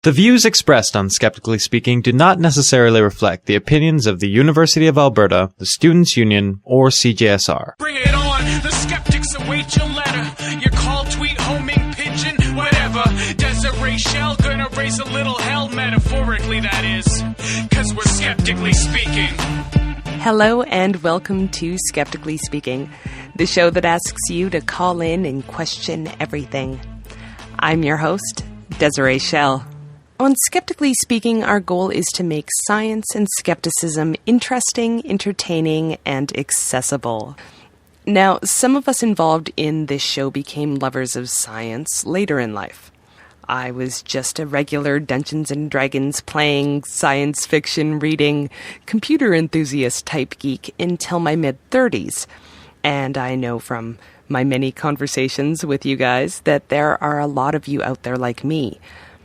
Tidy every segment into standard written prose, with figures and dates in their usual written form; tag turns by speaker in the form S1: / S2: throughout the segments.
S1: The views expressed on Skeptically Speaking do not necessarily reflect the opinions of the University of Alberta, the Students' Union, or CJSR.
S2: Bring it on! The skeptics await your letter. Your call, tweet, homing, pigeon, whatever. Desiree Shell gonna raise a little hell, metaphorically that is. 'Cause we're skeptically speaking.
S3: Hello and welcome to Skeptically Speaking, the show that asks you to call in and question everything. I'm your host, Desiree Shell. On Skeptically Speaking, our goal is to make science and skepticism interesting, entertaining, and accessible. Now, some of us involved in this show became lovers of science later in life. I was just a regular Dungeons & Dragons playing, science fiction reading, computer enthusiast type geek until my mid-30s. And I know from my many conversations with you guys that there are a lot of you out there like me.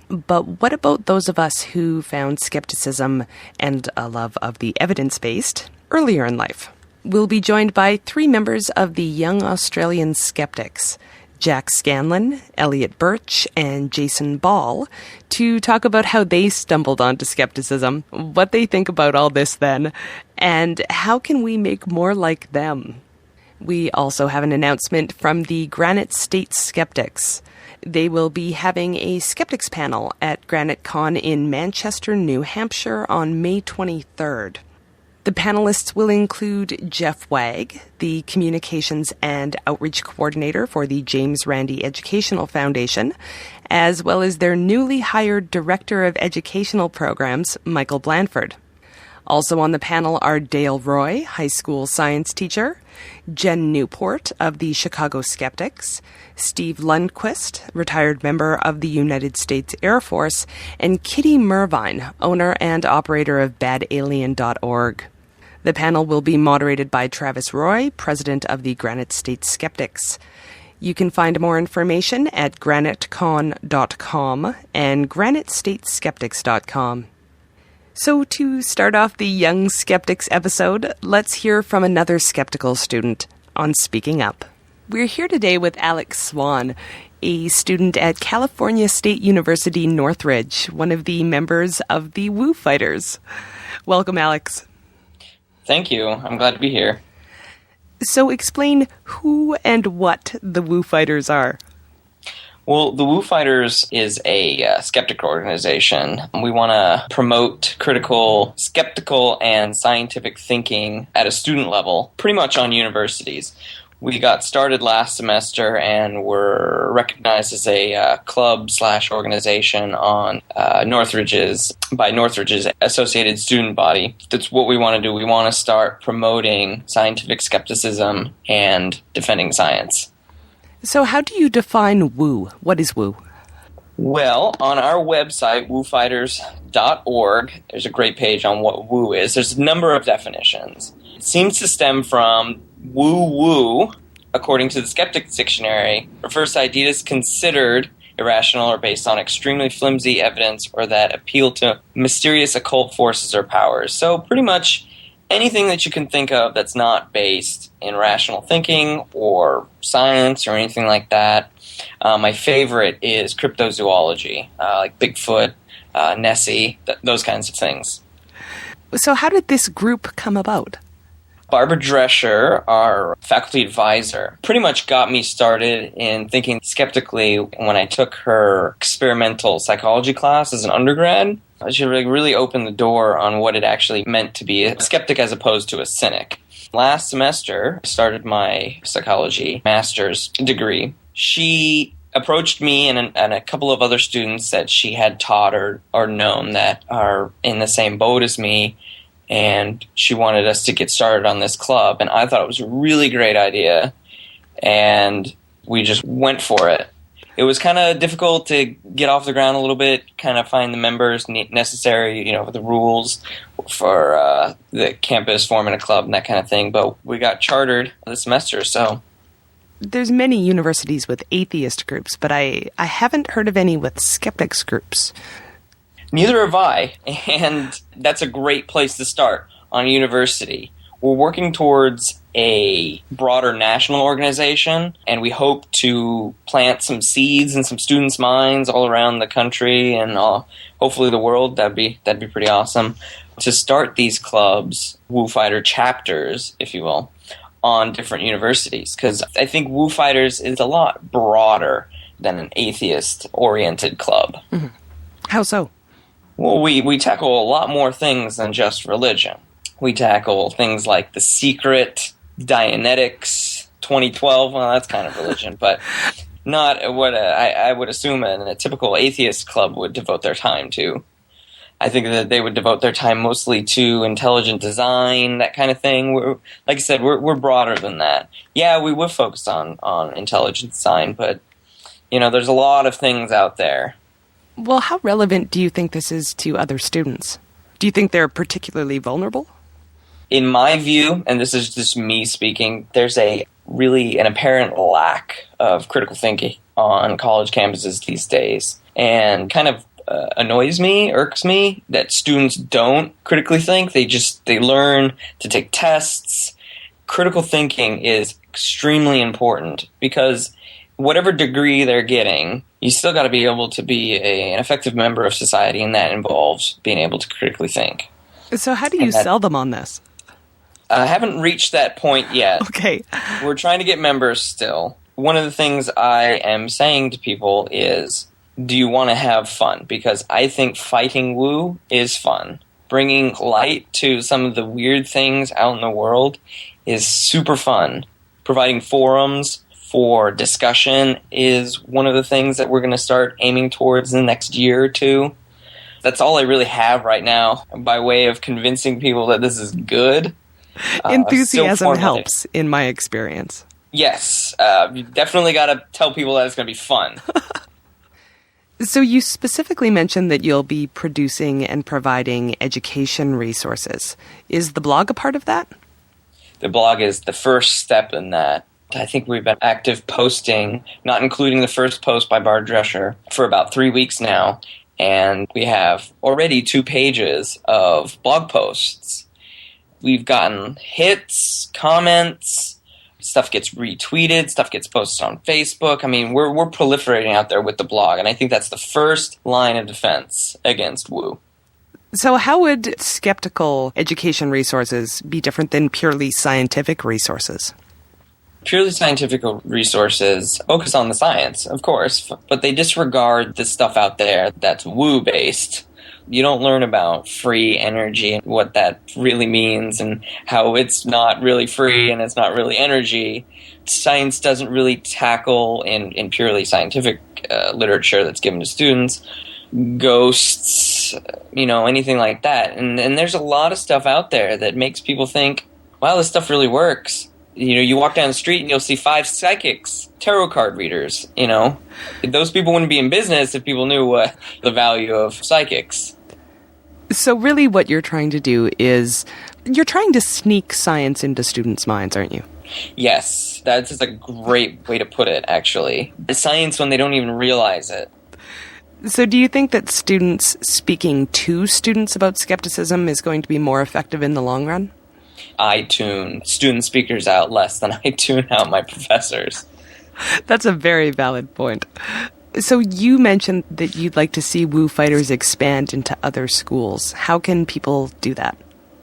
S3: But what about those of us who found skepticism and a love of the evidence-based earlier in life? We'll be joined by three members of the Young Australian Skeptics, Jack Scanlan, Elliot Birch, and Jason Ball, to talk about how they stumbled onto skepticism, what they think about all this then, and how can we make more like them. We also have an announcement from the Granite State Skeptics. They will be having a skeptics panel at GraniteCon in Manchester, New Hampshire on May 23rd. The panelists will include Jeff Wagg, the Communications and Outreach Coordinator for the James Randi Educational Foundation, as well as their newly hired Director of Educational Programs, Michael Blanford. Also on the panel are Dale Roy, high school science teacher, Jen Newport of the Chicago Skeptics, Steve Lundquist, retired member of the United States Air Force, and Kitty Mervine, owner and operator of badalien.org. The panel will be moderated by Travis Roy, president of the Granite State Skeptics. You can find more information at granitecon.com and granitestateskeptics.com. So to start off the Young Skeptics episode, let's hear from another skeptical student on Speaking Up. We're here today with Alex Swan, a student at California State University Northridge, one of the members of the Woo Fighters. Welcome, Alex.
S4: Thank you. I'm glad to be here.
S3: So explain who and what the Woo Fighters are.
S4: Well, the Woo Fighters is a skeptic organization. We want to promote critical, skeptical, and scientific thinking at a student level, pretty much on universities. We got started last semester and were recognized as a club/organization on Northridge's Associated Student Body. That's what we want to do. We want to start promoting scientific skepticism and defending science.
S3: So how do you define woo? What is woo?
S4: Well, on our website, woofighters.org, there's a great page on what woo is. There's a number of definitions. It seems to stem from woo-woo, according to the Skeptics Dictionary, refers to ideas considered irrational or based on extremely flimsy evidence or that appeal to mysterious occult forces or powers. So pretty much anything that you can think of that's not based in rational thinking or science or anything like that. My favorite is cryptozoology, like Bigfoot, Nessie, those kinds of things.
S3: So how did this group come about?
S4: Barbara Drescher, our faculty advisor, pretty much got me started in thinking skeptically when I took her experimental psychology class as an undergrad. She really opened the door on what it actually meant to be a skeptic as opposed to a cynic. Last semester, I started my psychology master's degree. She approached me and a couple of other students that she had taught or known that are in the same boat as me, and she wanted us to get started on this club, and I thought it was a really great idea, and we just went for it. It was kind of difficult to get off the ground a little bit, kind of find the members necessary, the rules for the campus forming a club and that kind of thing, but we got chartered this semester, so.
S3: There's many universities with atheist groups, but I haven't heard of any with skeptics groups.
S4: Neither have I, and that's a great place to start on a university. We're working towards a broader national organization, and we hope to plant some seeds in some students' minds all around the country and hopefully the world. That'd be pretty awesome. To start these clubs, Woo Fighter chapters, if you will, on different universities, because I think Woo Fighters is a lot broader than an atheist-oriented club.
S3: Mm-hmm. How so?
S4: Well, we tackle a lot more things than just religion. We tackle things like The Secret, Dianetics, 2012. Well, that's kind of religion, but not what I would assume a typical atheist club would devote their time to. I think that they would devote their time mostly to intelligent design, that kind of thing. Like I said, we're broader than that. Yeah, we would focus on intelligent design, but there's a lot of things out there.
S3: Well, how relevant do you think this is to other students? Do you think they're particularly vulnerable?
S4: In my view, and this is just me speaking, there's an apparent lack of critical thinking on college campuses these days, and kind of annoys me, irks me that students don't critically think. They learn to take tests. Critical thinking is extremely important because whatever degree they're getting, you still got to be able to be an effective member of society, and that involves being able to critically think.
S3: So how do you sell them on this?
S4: I haven't reached that point yet.
S3: Okay.
S4: We're trying to get members still. One of the things I am saying to people is, do you want to have fun? Because I think fighting Woo is fun. Bringing light to some of the weird things out in the world is super fun. Providing forums for discussion is one of the things that we're going to start aiming towards in the next year or two. That's all I really have right now by way of convincing people that this is good.
S3: Enthusiasm helps, in my experience.
S4: Yes. You definitely got to tell people that it's going to be fun.
S3: So you specifically mentioned that you'll be producing and providing education resources. Is the blog a part of that?
S4: The blog is the first step in that. I think we've been active posting, not including the first post by Bard Drescher, for about 3 weeks now. And we have already 2 pages of blog posts. We've gotten hits, comments, stuff gets retweeted, stuff gets posted on Facebook. I mean, we're proliferating out there with the blog, and I think that's the first line of defense against Woo.
S3: So how would skeptical education resources be different than purely scientific resources?
S4: Purely scientific resources focus on the science, of course, but they disregard the stuff out there that's Woo-based. You don't learn about free energy and what that really means and how it's not really free and it's not really energy. Science doesn't really tackle in purely scientific literature that's given to students ghosts, anything like that. And there's a lot of stuff out there that makes people think, wow, this stuff really works. You walk down the street and you'll see 5 psychics, tarot card readers, Those people wouldn't be in business if people knew the value of psychics.
S3: So really what you're trying to do is, you're trying to sneak science into students' minds, aren't you?
S4: Yes, that's just a great way to put it, actually. The science when they don't even realize it.
S3: So do you think that students speaking to students about skepticism is going to be more effective in the long run?
S4: I tune student speakers out less than I tune out my professors.
S3: That's a very valid point. So you mentioned that you'd like to see Woo Fighters expand into other schools. How can people do that?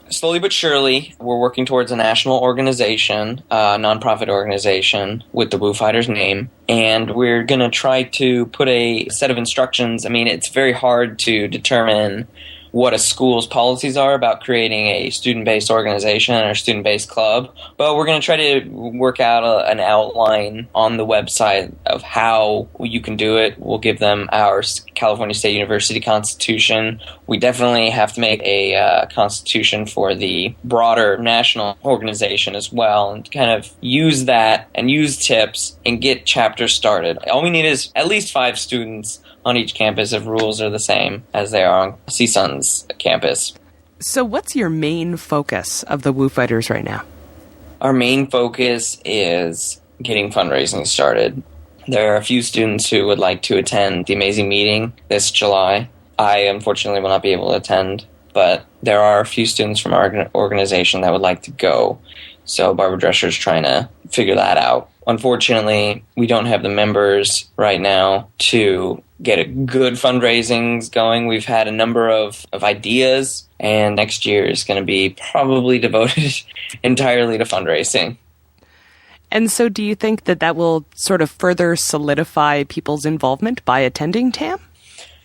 S4: Slowly but surely, we're working towards a national organization, a nonprofit organization with the Woo Fighters name, and we're going to try to put a set of instructions. I mean, it's very hard to determine what a school's policies are about creating a student-based organization or student-based club. But we're going to try to work out an outline on the website of how you can do it. We'll give them our California State University Constitution. We definitely have to make a constitution for the broader national organization as well, and kind of use that and use tips and get chapters started. All we need is at least 5 students on each campus if rules are the same as they are on CSUN's campus.
S3: So what's your main focus of the Woo Fighters right now?
S4: Our main focus is getting fundraising started. There are a few students who would like to attend the amazing meeting this July. I unfortunately will not be able to attend, but there are a few students from our organization that would like to go. So Barbara Drescher's trying to figure that out. Unfortunately, we don't have the members right now to get a good fundraisings going. We've had a number of ideas, and next year is going to be probably devoted entirely to fundraising.
S3: And so do you think that that will sort of further solidify people's involvement by attending TAM?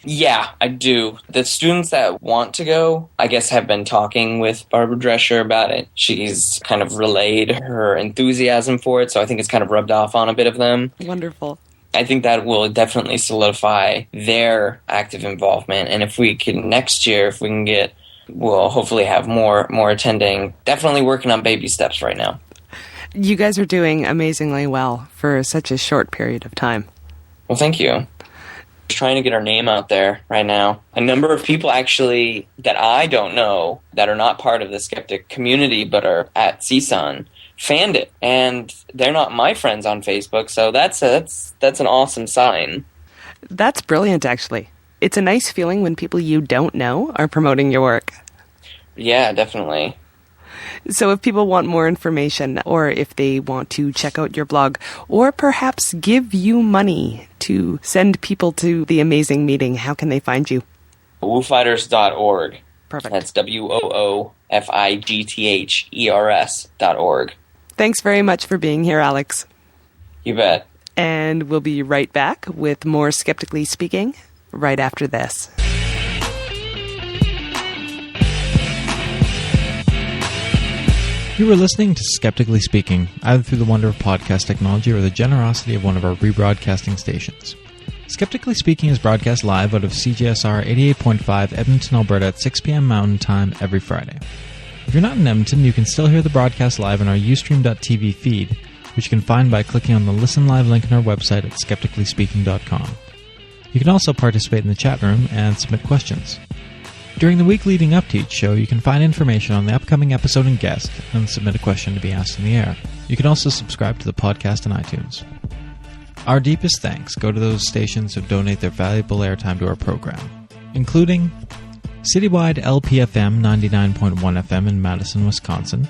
S4: Yeah, I do. The students that want to go, I guess, have been talking with Barbara Drescher about it. She's kind of relayed her enthusiasm for it, so I think it's kind of rubbed off on a bit of them.
S3: Wonderful.
S4: I think that will definitely solidify their active involvement. And if we can, next year, if we can get, we'll hopefully have more attending. Definitely working on baby steps right now.
S3: You guys are doing amazingly well for such a short period of time.
S4: Well, thank you. Trying to get our name out there right now. A number of people actually that I don't know that are not part of the skeptic community but are at CSUN fanned it, and they're not my friends on Facebook, so that's an awesome sign.
S3: That's brilliant, actually. It's a nice feeling when people you don't know are promoting your work.
S4: Yeah, definitely.
S3: So if people want more information, or if they want to check out your blog, or perhaps give you money to send people to the amazing meeting, how can they find you?
S4: woofighters.org.
S3: Perfect.
S4: That's WOOFIGTHERS.org.
S3: Thanks very much for being here, Alex.
S4: You bet.
S3: And we'll be right back with more Skeptically Speaking right after this.
S1: You were listening to Skeptically Speaking, either through the wonder of podcast technology or the generosity of one of our rebroadcasting stations. Skeptically Speaking is broadcast live out of CJSR 88.5 Edmonton, Alberta at 6 p.m. Mountain Time every Friday. If you're not in Edmonton, you can still hear the broadcast live on our Ustream.tv feed, which you can find by clicking on the Listen Live link on our website at skepticallyspeaking.com. You can also participate in the chat room and submit questions. During the week leading up to each show, you can find information on the upcoming episode and guest, and submit a question to be asked in the air. You can also subscribe to the podcast on iTunes. Our deepest thanks go to those stations who donate their valuable airtime to our program, including Citywide LPFM 99.1 FM in Madison, Wisconsin,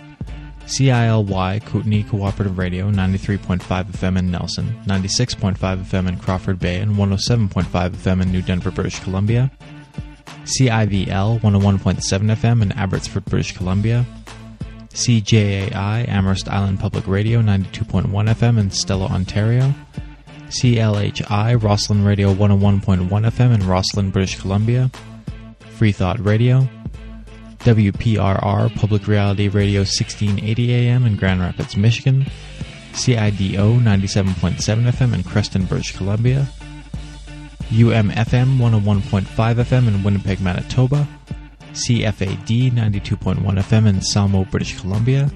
S1: CILY Kootenai Cooperative Radio 93.5 FM in Nelson, 96.5 FM in Crawford Bay, and 107.5 FM in New Denver, British Columbia, CIVL 101.7 FM in Abbotsford, British Columbia, CJAI Amherst Island Public Radio 92.1 FM in Stella, Ontario, CLHI Rosslyn Radio 101.1 FM in Rosslyn, British Columbia, Free Thought Radio, WPRR Public Reality Radio 1680 AM in Grand Rapids, Michigan, CIDO 97.7 FM in Creston, British Columbia, UMFM 101.5 FM in Winnipeg, Manitoba, CFAD 92.1 FM in Salmo, British Columbia,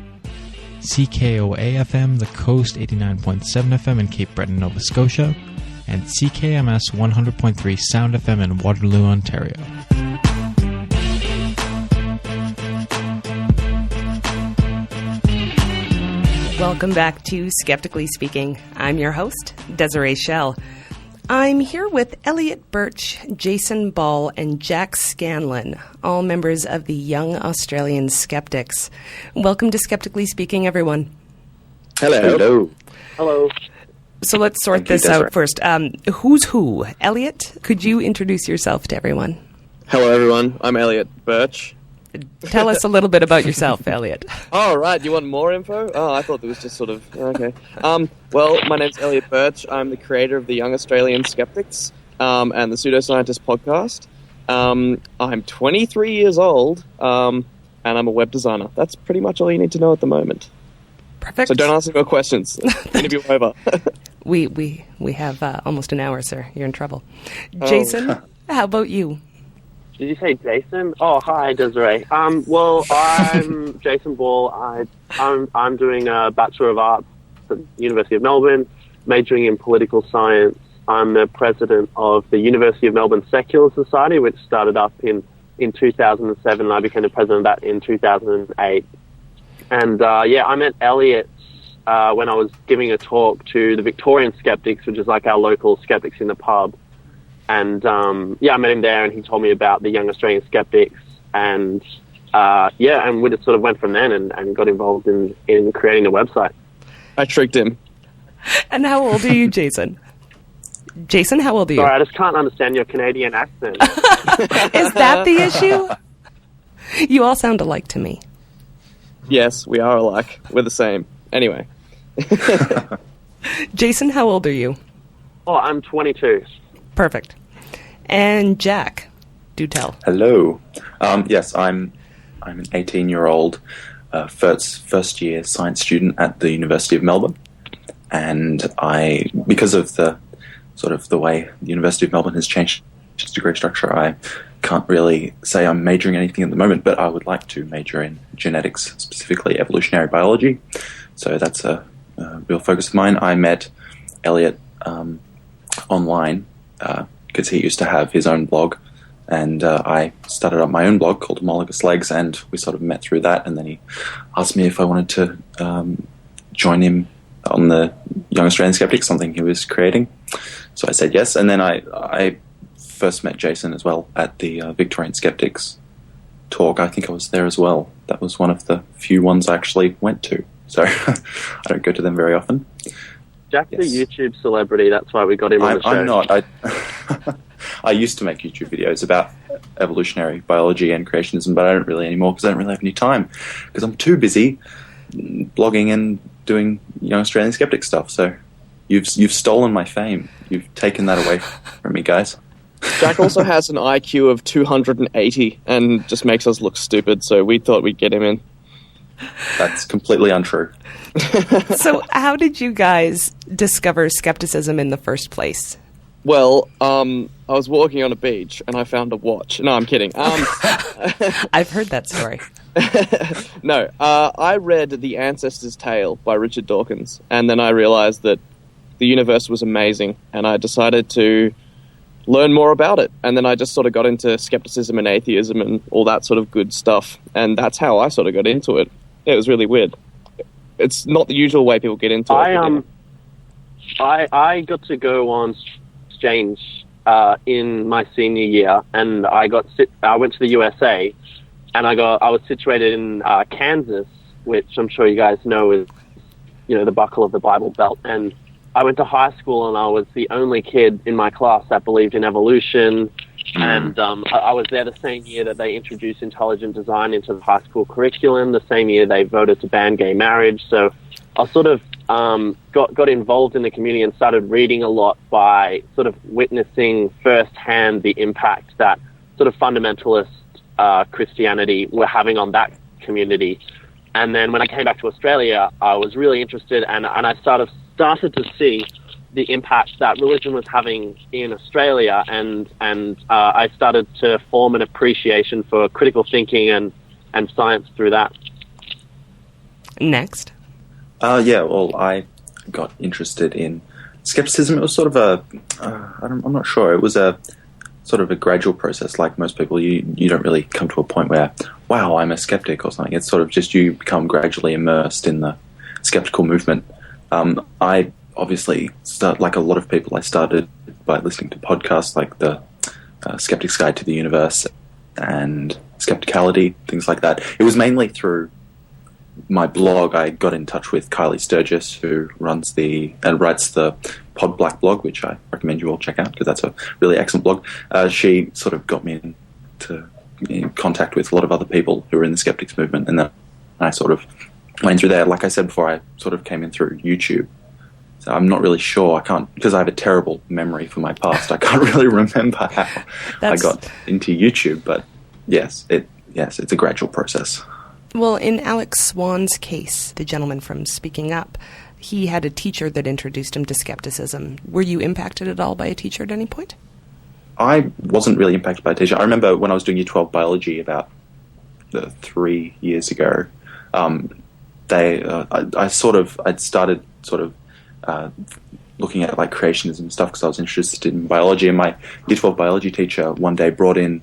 S1: CKOA FM The Coast 89.7 FM in Cape Breton, Nova Scotia, and CKMS 100.3 Sound FM in Waterloo, Ontario.
S3: Welcome back to Skeptically Speaking. I'm your host, Desiree Schell. I'm here with Elliot Birch, Jason Ball, and Jack Scanlan, all members of the Young Australian Skeptics. Welcome to Skeptically Speaking, everyone.
S5: Hello.
S6: Hello.
S3: So let's sort this out first. Who's who? Elliot, could you introduce yourself to everyone?
S5: Hello, everyone. I'm Elliot Birch.
S3: Tell us a little bit about yourself, Elliot.
S5: Oh, right. You want more info? Oh, I thought it was just sort of... Okay. Well, my name's Elliot Birch. I'm the creator of the Young Australian Skeptics and the Pseudoscientist podcast. I'm 23 years old, and I'm a web designer. That's pretty much all you need to know at the moment.
S3: Perfect.
S5: So don't ask any more questions. Interview over.
S3: We have almost an hour, sir. You're in trouble. Jason, how about you?
S6: Did you say Jason? Oh, hi, Desiree. Well, I'm Jason Ball. I'm doing a Bachelor of Arts at the University of Melbourne, majoring in political science. I'm the president of the University of Melbourne Secular Society, which started up in 2007, and I became the president of that in 2008. And, I met Elliot when I was giving a talk to the Victorian Skeptics, which is like our local skeptics in the pub. And, I met him there, and he told me about the Young Australian Skeptics, and and we just sort of went from then and got involved in creating the website.
S5: I tricked him.
S3: And how old are you, Jason? Jason, how old are you?
S6: Sorry, I just can't understand your Canadian accent.
S3: Is that the issue? You all sound alike to me.
S5: Yes, we are alike. We're the same. Anyway.
S3: Jason, how old are you?
S6: Oh, I'm 22.
S3: Perfect. And Jack, do tell.
S7: Hello. Yes, I'm an 18-year-old first year science student at the University of Melbourne, and because of the way the University of Melbourne has changed its degree structure, I can't really say I'm majoring in anything at the moment, but I would like to major in genetics, specifically evolutionary biology. So that's a real focus of mine. I met Elliot online because he used to have his own blog, and I started up my own blog called Homologous Legs, and we sort of met through that, and then he asked me if I wanted to join him on the Young Australian Skeptics, something he was creating. So I said yes, and then I first met Jason as well at the Victorian Skeptics talk. I think I was there as well. That was one of the few ones I actually went to, so I don't go to them very often.
S6: Jack's a YouTube celebrity, that's why we got him on the show.
S7: I'm not. I used to make YouTube videos about evolutionary biology and creationism, but I don't really anymore because I don't really have any time because I'm too busy blogging and doing Young Australian Skeptic stuff. So you've stolen my fame. You've taken that away from me, guys.
S5: Jack also has an IQ of 280 and just makes us look stupid, so we thought we'd get him in.
S7: That's completely untrue.
S3: So how did you guys discover skepticism in the first place?
S5: Well, I was walking on a beach and I found a watch. No, I'm kidding.
S3: I've heard that story.
S5: No, I read The Ancestor's Tale by Richard Dawkins, and then I realized that the universe was amazing, and I decided to learn more about it. And then I just sort of got into skepticism and atheism and all that sort of good stuff, and that's how I sort of got into it. It was really weird. It's not the usual way people get into it.
S6: I got to go on exchange in my senior year, and I went to the USA, and I was situated in Kansas, which I'm sure you guys know is, the buckle of the Bible Belt. And I went to high school, and I was the only kid in my class that believed in evolution. And I was there the same year that they introduced intelligent design into the high school curriculum, the same year they voted to ban gay marriage. So I sort of got involved in the community and started reading a lot by sort of witnessing firsthand the impact that sort of fundamentalist Christianity were having on that community. And then when I came back to Australia, I was really interested, and I started to see the impact that religion was having in Australia, and I started to form an appreciation for critical thinking and science through that.
S3: Next.
S7: Well, I got interested in skepticism. It was sort of I'm not sure. It was a sort of a gradual process. Like most people, you don't really come to a point where, wow, I'm a skeptic or something. It's sort of just you become gradually immersed in the skeptical movement. I obviously like a lot of people, I started by listening to podcasts like the Skeptic's Guide to the Universe and Skepticality, things like that. It was mainly through my blog. I got in touch with Kylie Sturgis, who runs and writes the Pod Black blog, which I recommend you all check out because that's a really excellent blog. She sort of got me in contact with a lot of other people who were in the skeptics movement, and then I sort of went through there. Like I said before, I sort of came in through YouTube. So I'm not really sure. I can't, because I have a terrible memory for my past. I can't really remember how I got into YouTube. But yes, it's a gradual process.
S3: Well, in Alex Swan's case, the gentleman from Speaking Up, he had a teacher that introduced him to skepticism. Were you impacted at all by a teacher at any point?
S7: I wasn't really impacted by a teacher. I remember when I was doing Year 12 biology about 3 years ago, I'd started sort of looking at like creationism and stuff because I was interested in biology, and my Year 12 biology teacher one day brought in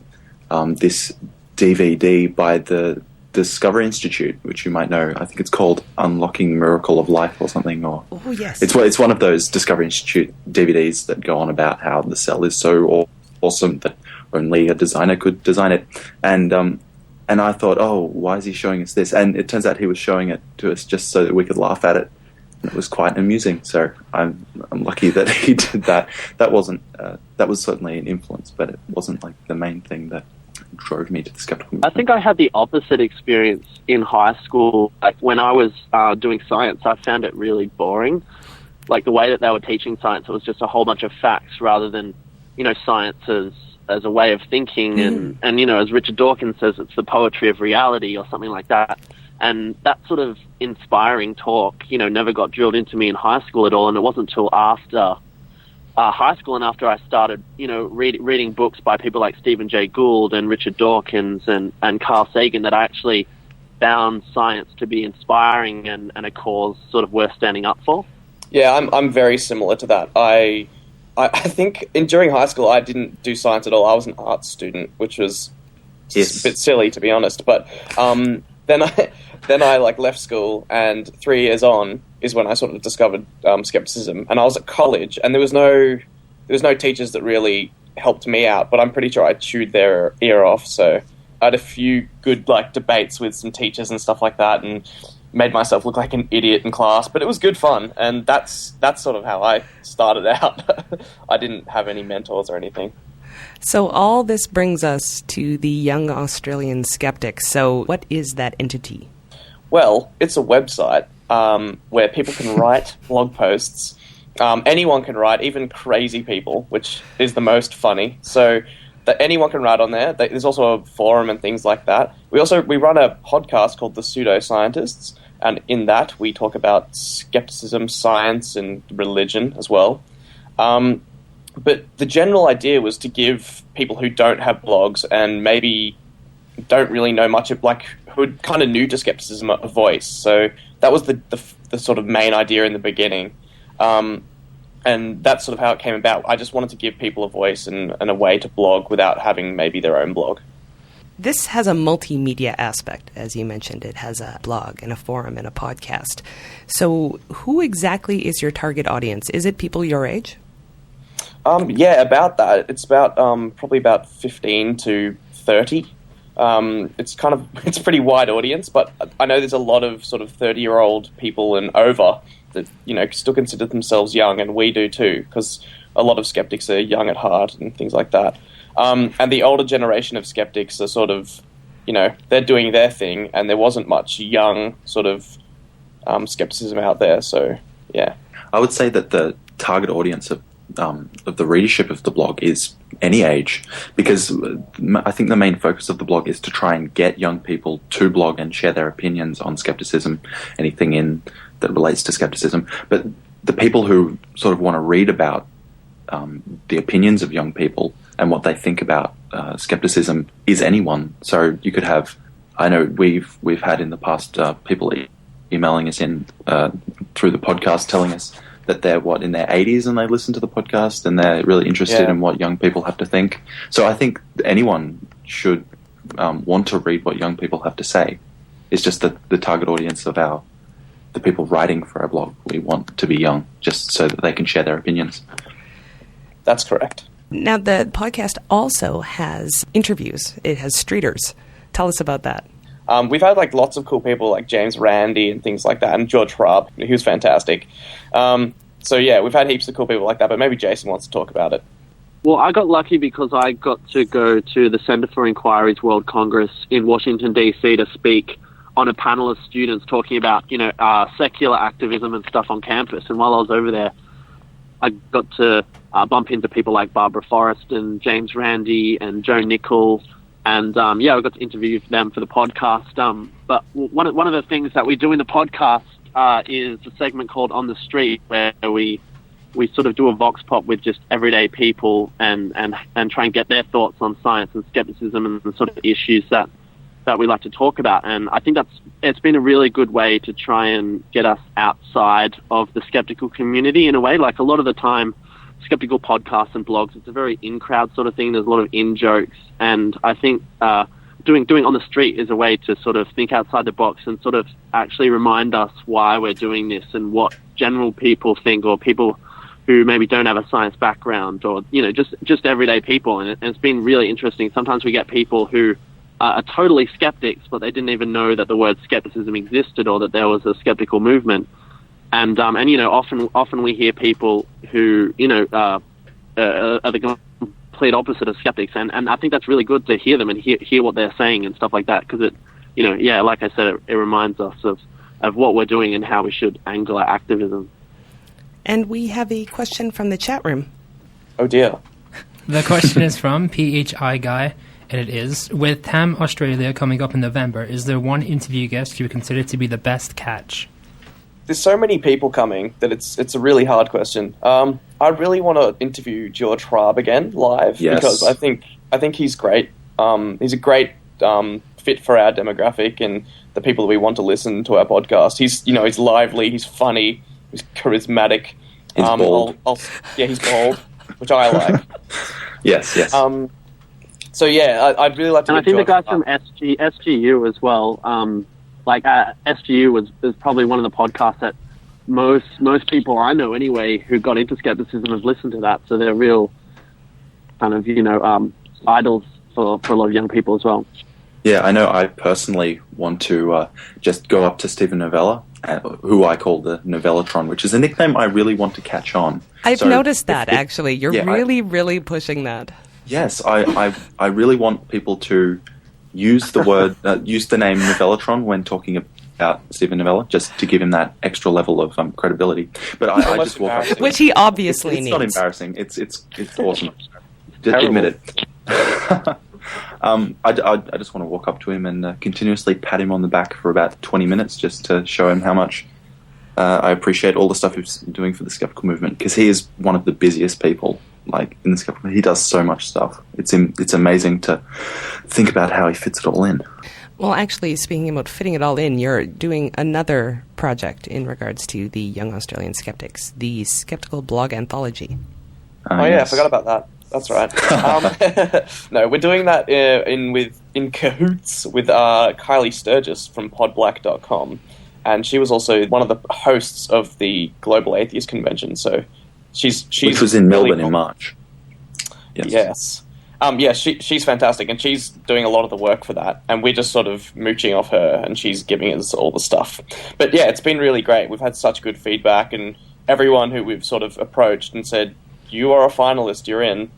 S7: this DVD by the Discovery Institute, which you might know. I think it's called Unlocking Miracle of Life or something. Or
S3: oh yes,
S7: it's one of those Discovery Institute DVDs that go on about how the cell is so awesome that only a designer could design it. And And I thought, oh, why is he showing us this? And it turns out he was showing it to us just so that we could laugh at it. And it was quite amusing. So I'm lucky that he did that. That wasn't that was certainly an influence, but it wasn't like the main thing that drove me to the skeptical movement.
S6: I think I had the opposite experience in high school. Like when I was doing science, I found it really boring. Like the way that they were teaching science, it was just a whole bunch of facts rather than, science as a way of thinking. And as Richard Dawkins says, it's the poetry of reality or something like that. And that sort of inspiring talk, never got drilled into me in high school at all. And it wasn't until after high school and after I started, reading books by people like Stephen Jay Gould and Richard Dawkins and Carl Sagan that I actually found science to be inspiring and a cause sort of worth standing up for.
S5: Yeah, I'm very similar to that. I think during high school I didn't do science at all. I was an arts student, which was a bit silly to be honest. But then I left school, and 3 years on is when I sort of discovered skepticism. And I was at college, and there was no teachers that really helped me out. But I'm pretty sure I chewed their ear off. So I had a few good debates with some teachers and stuff like that, and made myself look like an idiot in class, but it was good fun, and that's sort of how I started out. I didn't have any mentors or anything.
S3: So all this brings us to the Young Australian Skeptics. So what is that entity?
S5: Well, it's a website where people can write blog posts. Anyone can write, even crazy people, which is the most funny. So that anyone can write on there. There's also a forum and things like that. We run a podcast called The Pseudoscientists, and in that we talk about skepticism, science, and religion as well. But the general idea was to give people who don't have blogs and maybe don't really know much of, who are kind of new to skepticism, a voice. So that was the sort of main idea in the beginning. And that's sort of how it came about. I just wanted to give people a voice and a way to blog without having maybe their own blog.
S3: This has a multimedia aspect, as you mentioned. It has a blog and a forum and a podcast. So who exactly is your target audience? Is it people your age?
S5: Yeah, about that. It's about probably about 15 to 30. It's a pretty wide audience, but I know there's a lot of sort of 30-year-old people and over that still consider themselves young, and we do too, because a lot of skeptics are young at heart and things like that. And the older generation of skeptics are sort of, they're doing their thing, and there wasn't much young sort of skepticism out there. So yeah,
S7: I would say that the target audience of the readership of the blog is any age, because I think the main focus of the blog is to try and get young people to blog and share their opinions on skepticism, anything that relates to skepticism. But the people who sort of want to read about the opinions of young people and what they think about skepticism is anyone. So you could have, I know we've had in the past people emailing us in through the podcast telling us that they're in their 80s and they listen to the podcast and they're really interested in what young people have to think. So I think anyone should want to read what young people have to say. It's just that the target audience of the people writing for our blog, we want to be young, just so that they can share their opinions.
S5: That's correct.
S3: Now, the podcast also has interviews. It has streeters. Tell us about that.
S5: We've had lots of cool people like James Randi and things like that, and George Hrab, who's fantastic. So yeah, we've had heaps of cool people like that, but maybe Jason wants to talk about it.
S6: Well, I got lucky because I got to go to the Center for Inquiry's World Congress in Washington, D.C. to speak on a panel of students talking about, secular activism and stuff on campus. And while I was over there, I got to bump into people like Barbara Forrest and James Randi and Joe Nickel. And, I got to interview them for the podcast. But one of the things that we do in the podcast is a segment called On the Street, where we sort of do a vox pop with just everyday people and try and get their thoughts on science and skepticism and the sort of issues that we like to talk about. And I think it's been a really good way to try and get us outside of the skeptical community in a way. Like a lot of the time, skeptical podcasts and blogs, it's a very in-crowd sort of thing. There's a lot of in-jokes. And I think doing On the Street is a way to sort of think outside the box and sort of actually remind us why we're doing this and what general people think, or people who maybe don't have a science background, or, just everyday people. And it's been really interesting. Sometimes we get people who are totally skeptics, but they didn't even know that the word skepticism existed or that there was a skeptical movement. And you know, often we hear people who, you know, are the complete opposite of skeptics, and I think that's really good to hear them and hear what they're saying and stuff like that, because it, you know, yeah, like I said, it reminds us of what we're doing and how we should angle our activism.
S3: And we have a question from the chat room.
S4: Oh dear.
S8: The question is from PHI Guy, and it is, with Ham Australia coming up in November, is there one interview guest you would consider to be the best catch?
S4: There's so many people coming that it's a really hard question. I really want to interview George Hrab again live, because I think he's great. He's a great fit for our demographic and the people that we want to listen to our podcast. He's lively, he's funny, he's charismatic.
S7: He's bald.
S4: He's bald, which I like.
S7: Yes.
S4: So yeah, I'd really like to.
S6: And I think
S4: George
S6: the guys from SGU as well. SGU was probably one of the podcasts that most people I know anyway who got into skepticism have listened to that. So they're real kind of, you know, idols for a lot of young people as well.
S7: Yeah, I know. I personally want to just go up to Stephen Novella, who I call the Novellatron, which is a nickname I really want to catch on.
S3: I've noticed that, actually. You're really pushing that.
S7: Yes, I really want people to use the word, use the name Novellatron when talking about Stephen Novella, just to give him that extra level of credibility. But I just walk up to him.
S3: Which he obviously
S7: it's
S3: needs.
S7: It's not embarrassing. It's awesome. Just admit it. I just want to walk up to him and continuously pat him on the back for about 20 minutes just to show him how much I appreciate all the stuff he's doing for the skeptical movement, because he is one of the busiest people in the skeptical movement. He does so much stuff. It's amazing to think about how he fits it all in.
S3: Well, actually, speaking about fitting it all in, you're doing another project in regards to the Young Australian Skeptics, the Skeptical Blog Anthology.
S4: Yeah, I forgot about that. That's right. No, we're doing that in cahoots with Kylie Sturgis from podblack.com, and she was also one of the hosts of the Global Atheist Convention. So she's
S7: which was in Melbourne in March.
S4: Yes. She's fantastic, and she's doing a lot of the work for that, and we're just sort of mooching off her, and she's giving us all the stuff. But yeah, it's been really great. We've had such good feedback, and everyone who we've sort of approached and said, you are a finalist, you're in,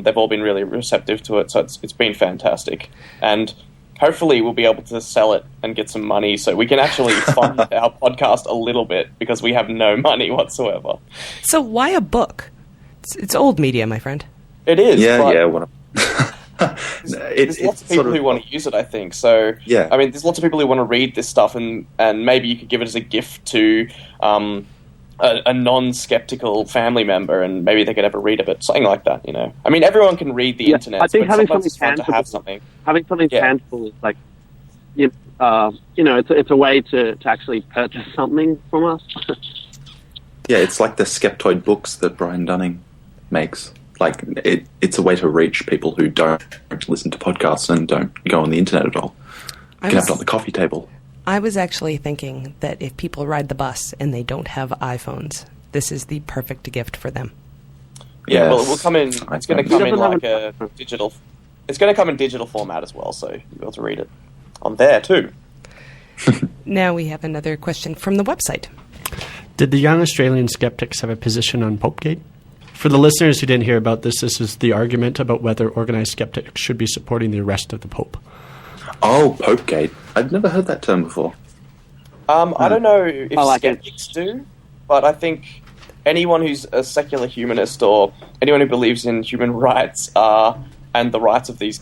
S4: they've all been really receptive to it, so it's been fantastic. And hopefully we'll be able to sell it and get some money so we can actually fund our podcast a little bit, because we have no money whatsoever.
S3: So why a book? It's old media, my friend.
S4: It is.
S7: Yeah.
S4: There's lots of people who want to use it, I think. So,
S7: yeah.
S4: I mean, there's lots of people who want to read this stuff, and maybe you could give it as a gift to a non-skeptical family member, and maybe they could have a read of it, something like that, you know. I mean, everyone can read the internet.
S6: I think having something
S4: tangible,
S6: having something tangible is like, it's a way to actually purchase something from us.
S7: Yeah, it's like the Skeptoid books that Brian Dunning makes. Like, it's a way to reach people who don't listen to podcasts and don't go on the internet at all. You can have it on the coffee table.
S3: I was actually thinking that if people ride the bus and they don't have iPhones, this is the perfect gift for them.
S4: Yeah, well, it will come in. It's going to come in like a digital. It's going to come in digital format as well, so you'll be able to read it on there too.
S3: Now we have another question from the website.
S9: Did the Young Australian Skeptics have a position on Popegate? For the listeners who didn't hear about this is the argument about whether organized skeptics should be supporting the arrest of the Pope.
S7: Oh, Popegate. I've never heard that term before.
S4: I don't know if skeptics do, but I think anyone who's a secular humanist or anyone who believes in human rights and the rights of these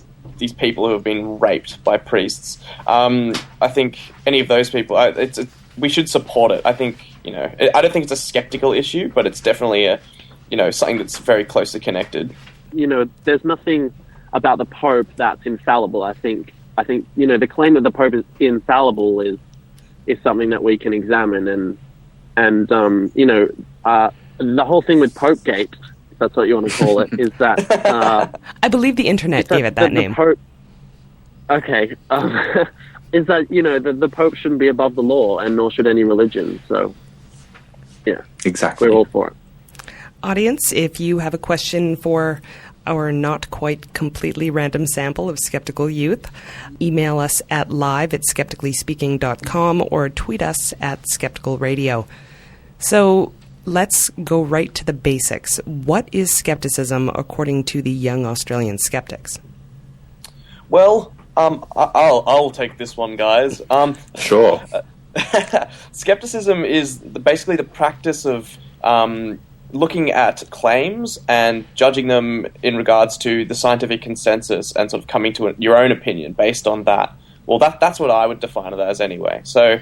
S4: people who have been raped by priests, I think any of those people, we should support it. I think, I don't think it's a skeptical issue, but it's definitely something that's very closely connected.
S6: There's nothing about the Pope that's infallible. I think the claim that the Pope is infallible is something that we can examine, and the whole thing with Popegate, if that's what you want to call it, is that
S3: I believe the internet gave it that name.
S6: Pope, okay, is that the Pope shouldn't be above the law, and nor should any religion. So, yeah,
S7: exactly,
S6: we're all for it.
S3: Audience, if you have a question for our not quite completely random sample of skeptical youth. Email us at live@skepticallyspeaking.com or tweet us at skepticalradio. So let's go right to the basics. What is skepticism according to the Young Australian Skeptics?
S5: Well, I'll take this one, guys.
S7: Sure.
S5: Skepticism is basically the practice of looking at claims and judging them in regards to the scientific consensus and sort of coming to your own opinion based on that. Well, that's what I would define it as anyway. So,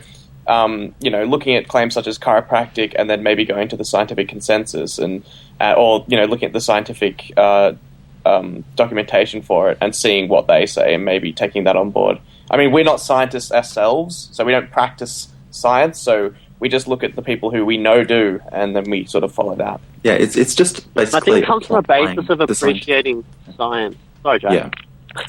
S5: looking at claims such as chiropractic and then maybe going to the scientific consensus and or looking at the scientific documentation for it and seeing what they say and maybe taking that on board. I mean, we're not scientists ourselves, so we don't practice science, so we just look at the people who we know do, and then we sort of follow that.
S7: Yeah, it's just basically.
S6: I think it comes from a basis of appreciating science. Sorry, Jack.
S7: Yeah,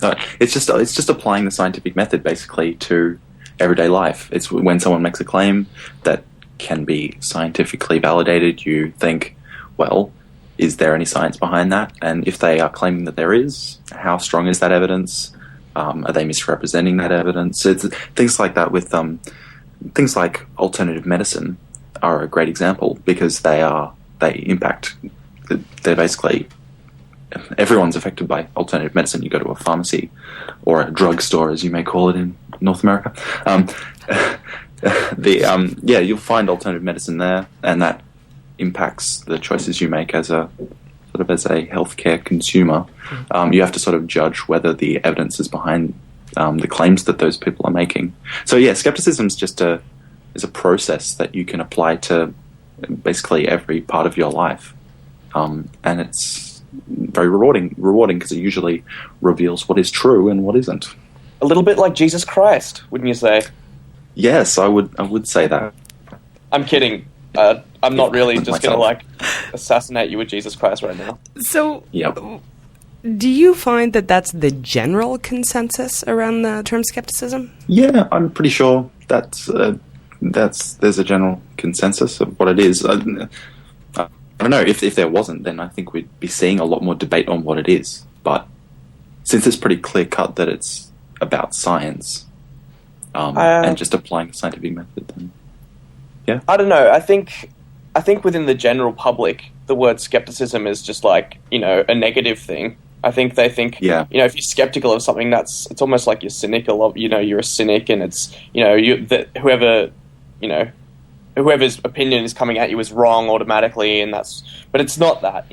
S7: no, it's just applying the scientific method basically to everyday life. It's when someone makes a claim that can be scientifically validated, you think, well, is there any science behind that? And if they are claiming that there is, how strong is that evidence? Are they misrepresenting that evidence? It's things like that with things like alternative medicine are a great example because they impact. They're basically everyone's affected by alternative medicine. You go to a pharmacy or a drugstore, as you may call it in North America. You'll find alternative medicine there, and that impacts the choices you make as a healthcare consumer. You have to sort of judge whether the evidence is behind the claims that those people are making. So yeah, skepticism is just is a process that you can apply to basically every part of your life, and it's very rewarding because it usually reveals what is true and what isn't.
S5: A little bit like Jesus Christ, wouldn't you say?
S7: Yes, I would say that.
S5: I'm kidding. I'm not really just going to assassinate you with Jesus Christ right now.
S3: So,
S7: yep.
S3: Do you find that that's the general consensus around the term skepticism?
S7: Yeah, I'm pretty sure there's a general consensus of what it is. I don't know, if there wasn't, then I think we'd be seeing a lot more debate on what it is. But since it's pretty clear cut that it's about science and just applying the scientific method, then yeah.
S5: I don't know. I think within the general public, the word skepticism is just a negative thing. I think they think, if you're skeptical of something, it's almost like you're cynical of, you're a cynic, and it's, whoever's opinion is coming at you is wrong automatically, but it's not that,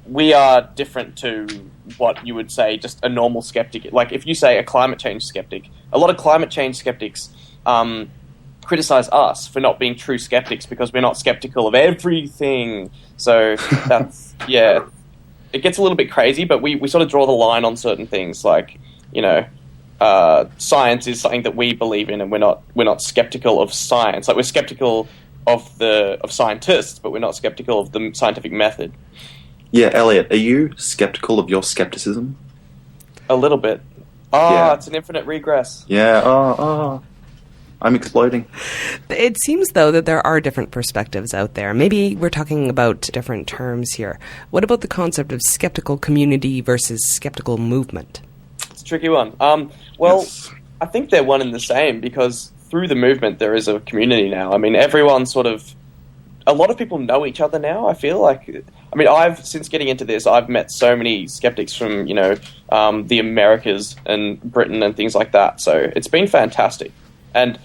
S5: we are different to what you would say just a normal skeptic. Like if you say a climate change skeptic, a lot of climate change skeptics, criticize us for not being true skeptics because we're not skeptical of everything. So that's, yeah, it gets a little bit crazy, but we sort of draw the line on certain things. Like, science is something that we believe in, and we're not skeptical of science. Like we're skeptical of scientists, but we're not skeptical of the scientific method.
S7: Yeah, Elliot, are you skeptical of your skepticism?
S5: A little bit. It's an infinite regress.
S7: Yeah, I'm exploding.
S3: It seems, though, that there are different perspectives out there. Maybe we're talking about different terms here. What about the concept of skeptical community versus skeptical movement?
S5: It's a tricky one.
S7: Yes.
S5: I think they're one and the same because through the movement there is a community now. I mean, everyone a lot of people know each other now, I feel like. I mean, since getting into this, I've met so many skeptics from, the Americas and Britain and things like that. So it's been fantastic. And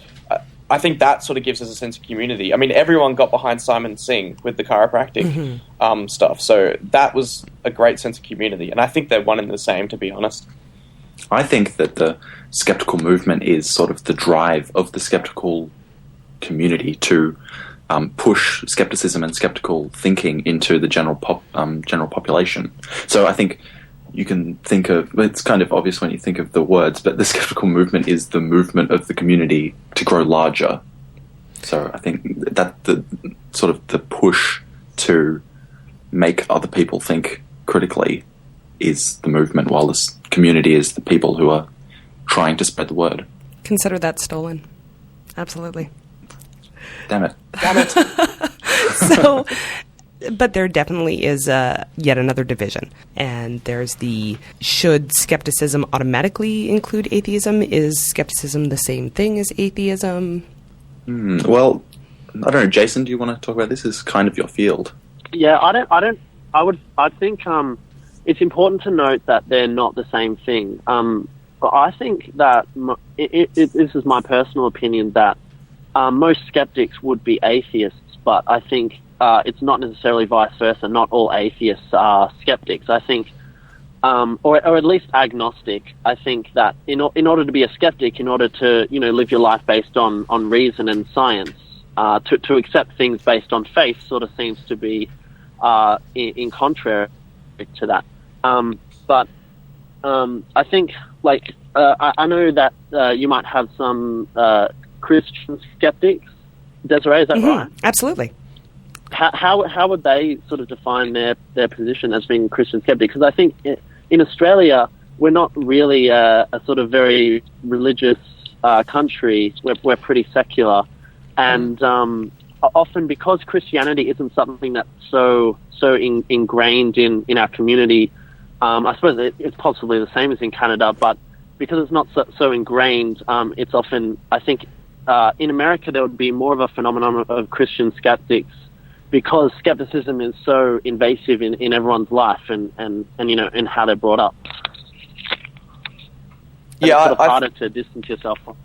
S5: I think that sort of gives us a sense of community. I mean, everyone got behind Simon Singh with the chiropractic stuff. So that was a great sense of community. And I think they're one and the same, to be honest.
S7: I think that the skeptical movement is sort of the drive of the skeptical community to push skepticism and skeptical thinking into the general population. So I think you can think of, it's kind of obvious when you think of the words, but the skeptical movement is the movement of the community to grow larger. So I think that the sort of the push to make other people think critically is the movement, while this community is the people who are trying to spread the word.
S3: Consider that stolen. Absolutely.
S7: Damn it.
S3: So, But there definitely is yet another division. And there's should skepticism automatically include atheism? Is skepticism the same thing as atheism?
S7: Well, I don't know. Jason, do you want to talk about this? This is kind of your field. Yeah,
S6: I think it's important to note that they're not the same thing. But I think that this is my personal opinion that most skeptics would be atheists, but I think it's not necessarily vice versa. Not all atheists are skeptics. I think, or at least agnostic. I think that in order to be a skeptic, in order to live your life based on reason and science, to accept things based on faith sort of seems to be in contrary to that. But I think, I know that you might have some Christian skeptics. Desiree, is that right?
S3: Absolutely.
S6: How would they sort of define their position as being Christian skeptic? Because I think in Australia, we're not really a sort of very religious country. We're pretty secular. And often because Christianity isn't something that's so ingrained in our community, I suppose it's possibly the same as in Canada, but because it's not so ingrained, it's often, I think, in America there would be more of a phenomenon of Christian skeptics because skepticism is so invasive in everyone's life and in how they're brought up. And it's sort of harder to distance yourself from.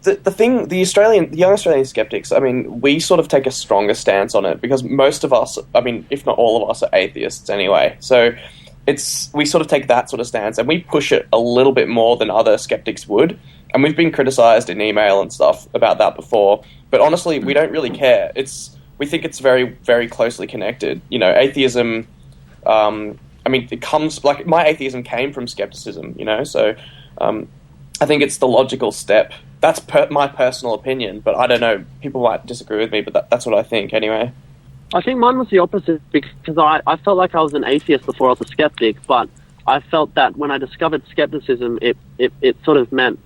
S5: The Young Australian Skeptics, I mean, we sort of take a stronger stance on it because most of us, I mean, if not all of us, are atheists anyway. So we sort of take that sort of stance and we push it a little bit more than other skeptics would. And we've been criticised in email and stuff about that before. But honestly, we don't really care. We think it's very, very closely connected. Atheism, I mean, it comes, like, my atheism came from skepticism, so I think it's the logical step. That's my personal opinion, but I don't know. People might disagree with me, but that's what I think anyway.
S6: I think mine was the opposite because I felt like I was an atheist before I was a skeptic, but I felt that when I discovered skepticism, it sort of meant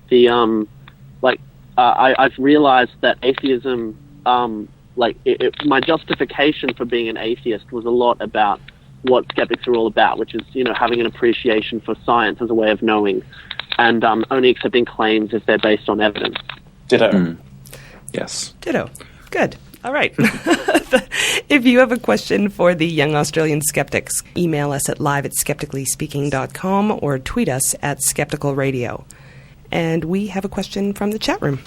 S6: I've realized that atheism, my justification for being an atheist was a lot about what skeptics are all about, which is, having an appreciation for science as a way of knowing and only accepting claims if they're based on evidence.
S5: Ditto.
S7: Yes.
S3: Ditto. Good. All right. If you have a question for the Young Australian Skeptics, email us at live@skepticallyspeaking.com or tweet us at Skeptical Radio. And we have a question from the chat room.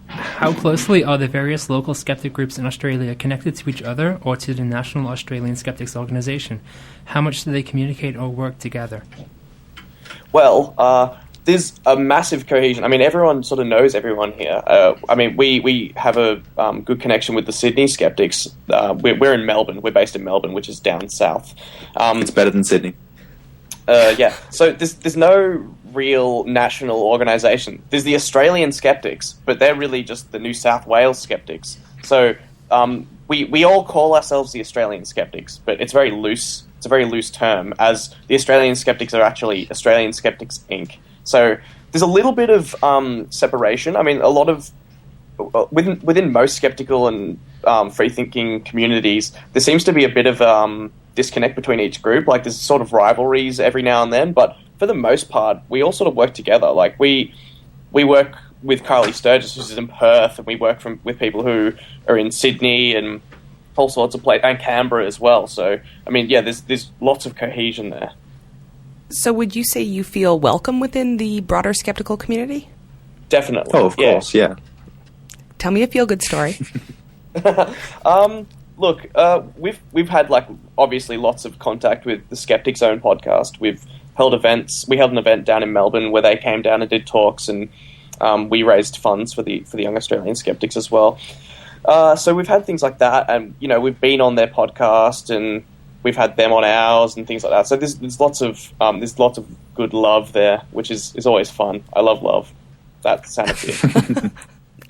S8: How closely are the various local skeptic groups in Australia connected to each other or to the National Australian Skeptics Organisation? How much do they communicate or work together?
S5: Well, there's a massive cohesion. I mean, everyone sort of knows everyone here. I mean, we have a good connection with the Sydney Skeptics. We're in Melbourne. We're based in Melbourne, which is down south.
S7: It's better than Sydney.
S5: Yeah. So there's no real national organisation. There's the Australian Skeptics, but they're really just the New South Wales Skeptics. So we all call ourselves the Australian Skeptics, but it's very loose. It's a very loose term, as the Australian Skeptics are actually Australian Skeptics Inc. So there's a little bit of separation. I mean, a lot of within most skeptical and free-thinking communities, there seems to be a bit of disconnect between each group. Like, there's sort of rivalries every now and then, but for the most part, we all sort of work together. Like, we work with Carly Sturgis, who's in Perth, and we work with people who are in Sydney and all sorts of places, and Canberra as well. So, I mean, yeah, there's lots of cohesion there.
S3: So would you say you feel welcome within the broader skeptical community?
S5: Definitely.
S7: Oh, of course, yeah.
S3: Tell me a feel-good story.
S5: Look, we've had, like, obviously lots of contact with the Skeptic Zone podcast. We've held events. We held an event down in Melbourne where they came down and did talks, and we raised funds for the Young Australian Skeptics as well. So we've had things like that, and we've been on their podcast, and we've had them on ours and things like that. So there's lots of good love there, which is always fun. I love love. That sounded good.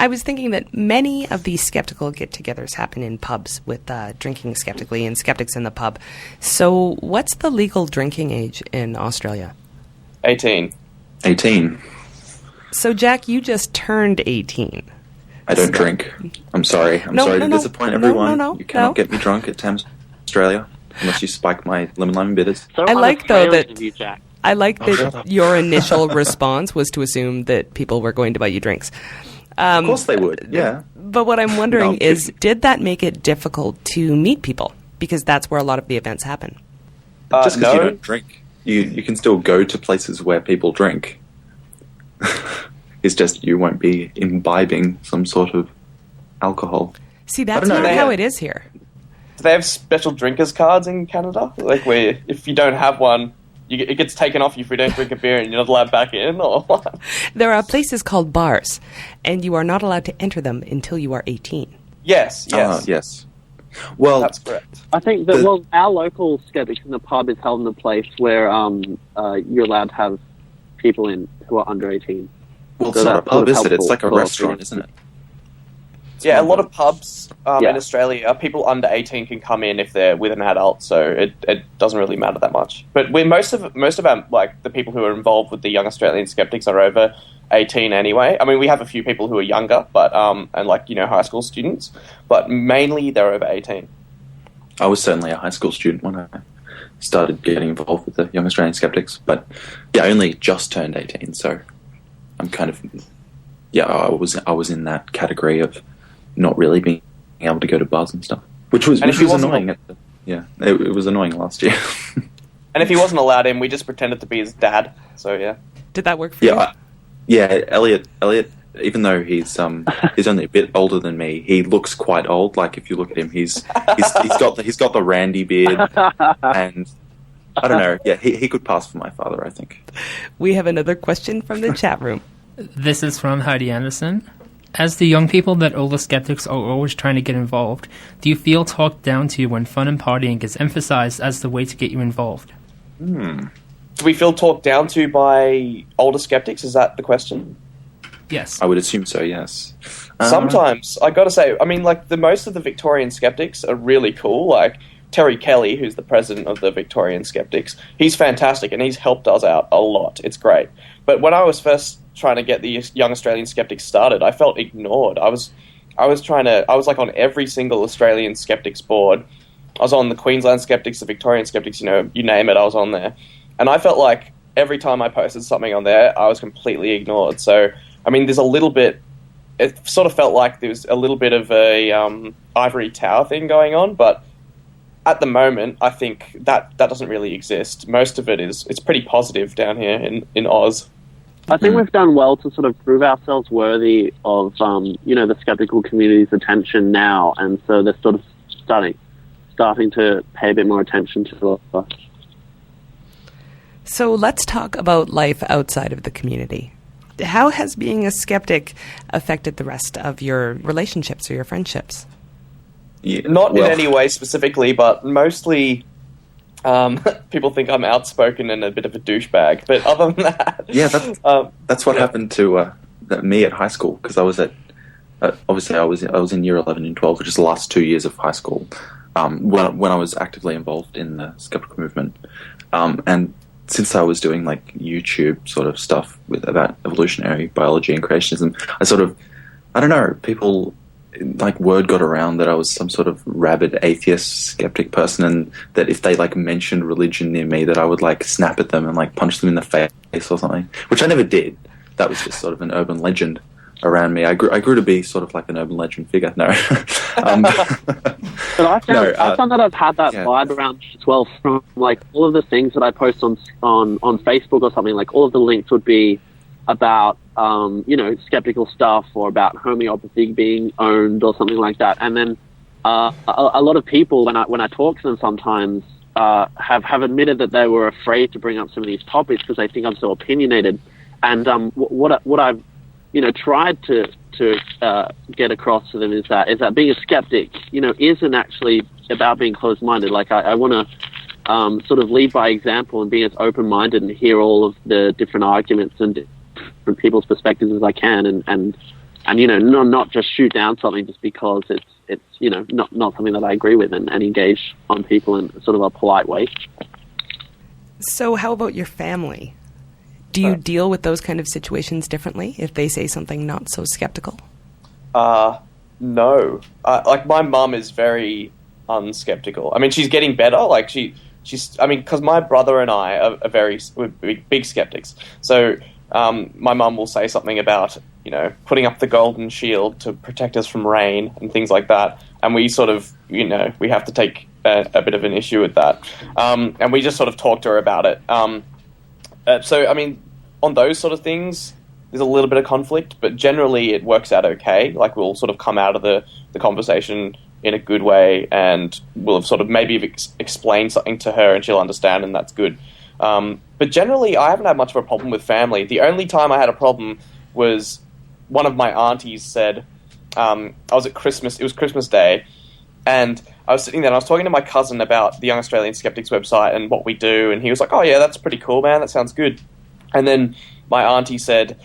S3: I was thinking that many of these skeptical get-togethers happen in pubs with drinking skeptically and skeptics in the pub. So what's the legal drinking age in Australia?
S5: 18.
S7: 18.
S3: So, Jack, you just turned 18.
S7: I don't drink. I'm sorry. I'm sorry to disappoint everyone.
S3: No,
S7: you cannot get me drunk at Thames. Australia, unless you spike my lemon lime bitters.
S6: So
S3: I like, though,
S6: Australian
S3: that-
S6: of you, Jack.
S3: I like
S7: shut
S3: that
S7: up.
S3: your initial response was to assume that people were going to buy you drinks.
S7: Of course they would, yeah.
S3: But what I'm wondering
S7: No.
S3: is, did that make it difficult to meet people? Because that's where a lot of the events happen.
S7: Just because you
S6: no.
S7: don't drink, you can still go to places where people drink. It's just you won't be imbibing some sort of alcohol.
S3: See, that's
S7: don't know,
S3: not
S7: they-
S3: how it is here.
S5: Do they have special drinkers cards in Canada? Like where if you don't have one, it gets taken off you if you don't drink a beer and you're not allowed back in, or what?
S3: There are places called bars, and you are not allowed to enter them until you are 18.
S5: Yes.
S7: Yes. Well,
S5: That's correct.
S6: I think that, well, our local Skeptics in the pub is held in a place where you're allowed to have people in who are under 18.
S7: well, it's
S6: So
S7: not a
S6: that's
S7: pub,
S6: sort of
S7: is it? It's
S6: helpful
S7: like a
S6: for
S7: restaurant,
S6: us.
S7: isn't it?
S5: Yeah, a lot of pubs
S6: Yeah.
S5: in Australia, people under 18 can come in if they're with an adult, so it doesn't really matter that much. But most of our, like, the people who are involved with the Young Australian Skeptics are over 18 anyway. I mean, we have a few people who are younger, but and like, high school students, but mainly they're over 18.
S7: I was certainly a high school student when I started getting involved with the Young Australian Skeptics, but yeah, I only just turned 18, so I'm kind of, I was in that category of not really being able to go to bars and stuff, which was annoying. It was annoying last year.
S5: And if he wasn't allowed in, we just pretended to be his dad. So yeah.
S3: Did that work for you?
S7: Elliot, even though he's only a bit older than me, he looks quite old. Like if you look at him, he's got the Randy beard, and I don't know. Yeah, he could pass for my father, I think.
S3: We have another question from the chat room.
S8: This is from Heidi Anderson. As the young people that older skeptics are always trying to get involved, do you feel talked down to when fun and partying is emphasized as the way to get you involved?
S5: Do we feel talked down to by older skeptics? Is that the question?
S8: Yes.
S7: I would assume so. Yes.
S5: Sometimes, I gotta say, I mean, like, most of the Victorian skeptics are really cool. Like, Terry Kelly, who's the president of the Victorian Skeptics, he's fantastic, and he's helped us out a lot. It's great. But when I was first trying to get the Young Australian Skeptics started, I felt ignored. I was like on every single Australian Skeptics board. I was on the Queensland Skeptics, the Victorian Skeptics, you name it, I was on there. And I felt like every time I posted something on there, I was completely ignored. So, I mean, it sort of felt like there was a little bit of a ivory tower thing going on, but at the moment, I think that doesn't really exist. Most of it's pretty positive down here in Oz.
S6: I think we've done well to sort of prove ourselves worthy of, the skeptical community's attention now, and so they're sort of starting to pay a bit more attention to us.
S3: So let's talk about life outside of the community. How has being a skeptic affected the rest of your relationships or your friendships?
S7: Yeah,
S5: Not in any way specifically, but mostly people think I'm outspoken and a bit of a douchebag. But other than that,
S7: yeah, that's what happened to me at high school, because I was at obviously I was in year 11 and 12, which is the last 2 years of high school, when I was actively involved in the skeptical movement, and since I was doing like YouTube sort of stuff about evolutionary biology and creationism, I don't know, people, like, word got around that I was some sort of rabid atheist skeptic person, and that if they like mentioned religion near me, that I would like snap at them and like punch them in the face or something, which I never did. That was just sort of an urban legend around me. I grew to be sort of like an urban legend figure. No.
S6: But I found that I've had that vibe around as well, from like all of the things that I post on Facebook or something. Like all of the links would be about skeptical stuff, or about homeopathy being owned or something like that. And then a lot of people, when I talk to them sometimes, have admitted that they were afraid to bring up some of these topics because they think I'm so opinionated. And what I've tried to get across to them is that being a skeptic, isn't actually about being closed-minded. Like I want to sort of lead by example and be as open-minded and hear all of the different arguments and different people's perspectives as I can, and not just shoot down something just because it's not something that I agree with, and engage on people in sort of a polite way.
S3: So how about your family? Do you deal with those kind of situations differently if they say something not so skeptical?
S5: No. Like, my mum is very unskeptical. I mean, she's getting better. Like she's. I mean, because my brother and I are we're big skeptics. So my mum will say something about, you know, putting up the golden shield to protect us from rain and things like that, and we sort of, you know, we have to take a bit of an issue with that, and we just sort of talk to her about it. So, I mean, on those sort of things, there's a little bit of conflict, but generally it works out okay. Like, we'll sort of come out of the conversation in a good way, and we'll have sort of maybe explained something to her and she'll understand, and that's good. But generally, I haven't had much of a problem with family. The only time I had a problem was one of my aunties said, I was at Christmas, it was Christmas Day, and I was sitting there and I was talking to my cousin about the Young Australian Skeptics website and what we do, and he was like, oh yeah, that's pretty cool, man, that sounds good. And then my auntie said,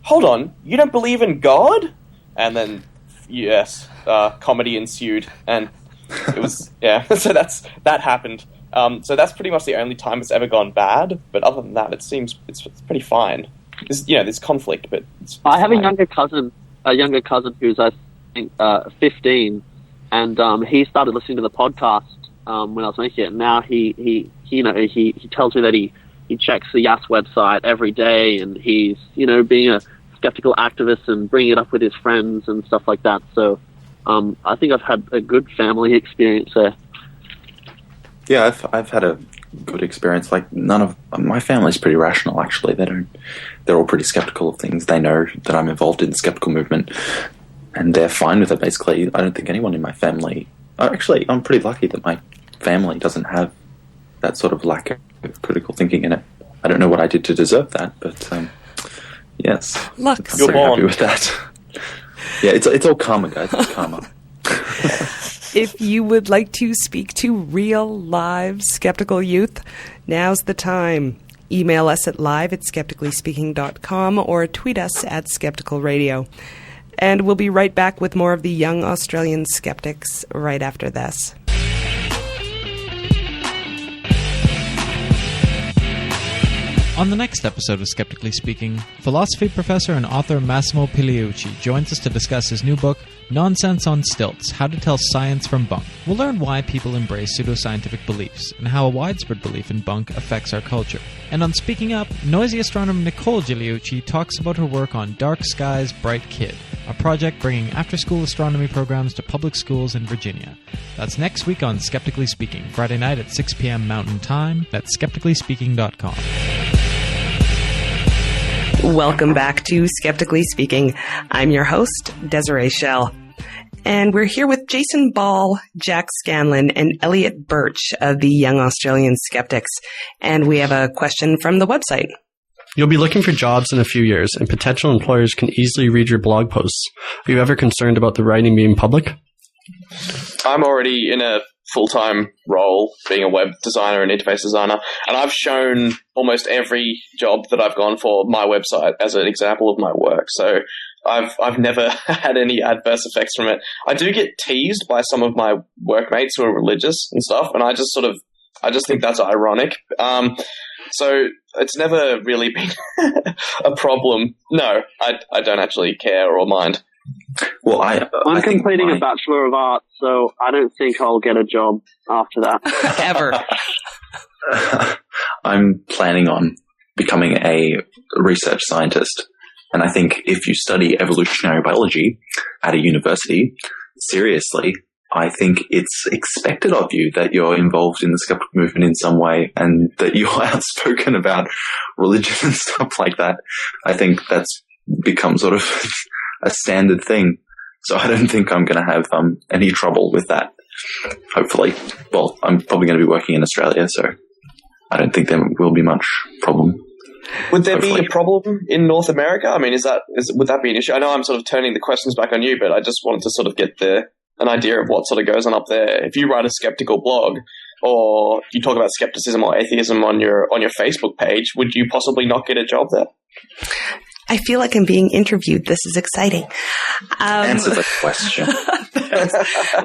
S5: hold on, you don't believe in God? And then, yes, comedy ensued, and it was, yeah, so that happened. So that's pretty much the only time it's ever gone bad, but other than that, it seems it's pretty fine. There's conflict, but it's
S6: I have
S5: fine.
S6: a younger cousin who's, I think, 15, and he started listening to the podcast when I was making it. And now he tells me that he checks the YAS website every day, and he's, you know, being a skeptical activist and bringing it up with his friends and stuff like that. So I think I've had a good family experience there.
S7: Yeah, I've had a good experience. Like, none of my family's pretty rational, actually. They're all pretty skeptical of things. They know that I'm involved in the skeptical movement, and they're fine with it, basically. I don't think anyone in my family... Actually, I'm pretty lucky that my family doesn't have that sort of lack of critical thinking in it. I don't know what I did to deserve that, but yes.
S3: Look,
S7: I'm so happy with that. Yeah, it's all karma, guys. It's karma.
S3: if you would like to speak to real, live, skeptical youth, now's the time. Email us at live@skepticallyspeaking.com or tweet us at Skeptical Radio. And we'll be right back with more of the Young Australian Skeptics right after this.
S1: On the next episode of Skeptically Speaking, philosophy professor and author Massimo Pigliucci joins us to discuss his new book, Nonsense on Stilts: How to Tell Science from Bunk. We'll learn why people embrace pseudoscientific beliefs and how a widespread belief in bunk affects our culture. And on Speaking Up, noisy astronomer Nicole Gigliucci talks about her work on Dark Skies, Bright Kid, a project bringing after-school astronomy programs to public schools in Virginia. That's next week on Skeptically Speaking, Friday night at 6 p.m. Mountain Time. That's skepticallyspeaking.com.
S3: Welcome back to Skeptically Speaking. I'm your host, Desiree Schell. And we're here with Jason Ball, Jack Scanlan, and Elliot Birch of the Young Australian Skeptics. And we have a question from the website.
S9: You'll be looking for jobs in a few years, and potential employers can easily read your blog posts. Are you ever concerned about the writing being public?
S5: I'm already in a full-time role being a web designer and interface designer, and I've shown almost every job that I've gone for my website as an example of my work. So I've never had any adverse effects from it. I do get teased by some of my workmates who are religious and stuff, and I just think that's ironic. So it's never really been a problem. No, I don't actually care or mind.
S7: Well, I'm
S6: completing a Bachelor of Arts, so I don't think I'll get a job after that.
S3: Ever.
S7: I'm planning on becoming a research scientist. And I think if you study evolutionary biology at a university, seriously, I think it's expected of you that you're involved in the skeptical movement in some way and that you're outspoken about religion and stuff like that. I think that's become sort of a standard thing. So I don't think I'm going to have any trouble with that, hopefully. Well, I'm probably going to be working in Australia, so I don't think there will be much problem.
S5: Would there be a problem in North America? I mean, would that be an issue? I know I'm sort of turning the questions back on you, but I just wanted to sort of get an idea of what sort of goes on up there. If you write a skeptical blog, or you talk about skepticism or atheism on your Facebook page, would you possibly not get a job there?
S3: I feel like I'm being interviewed. This is exciting.
S7: Answer the question.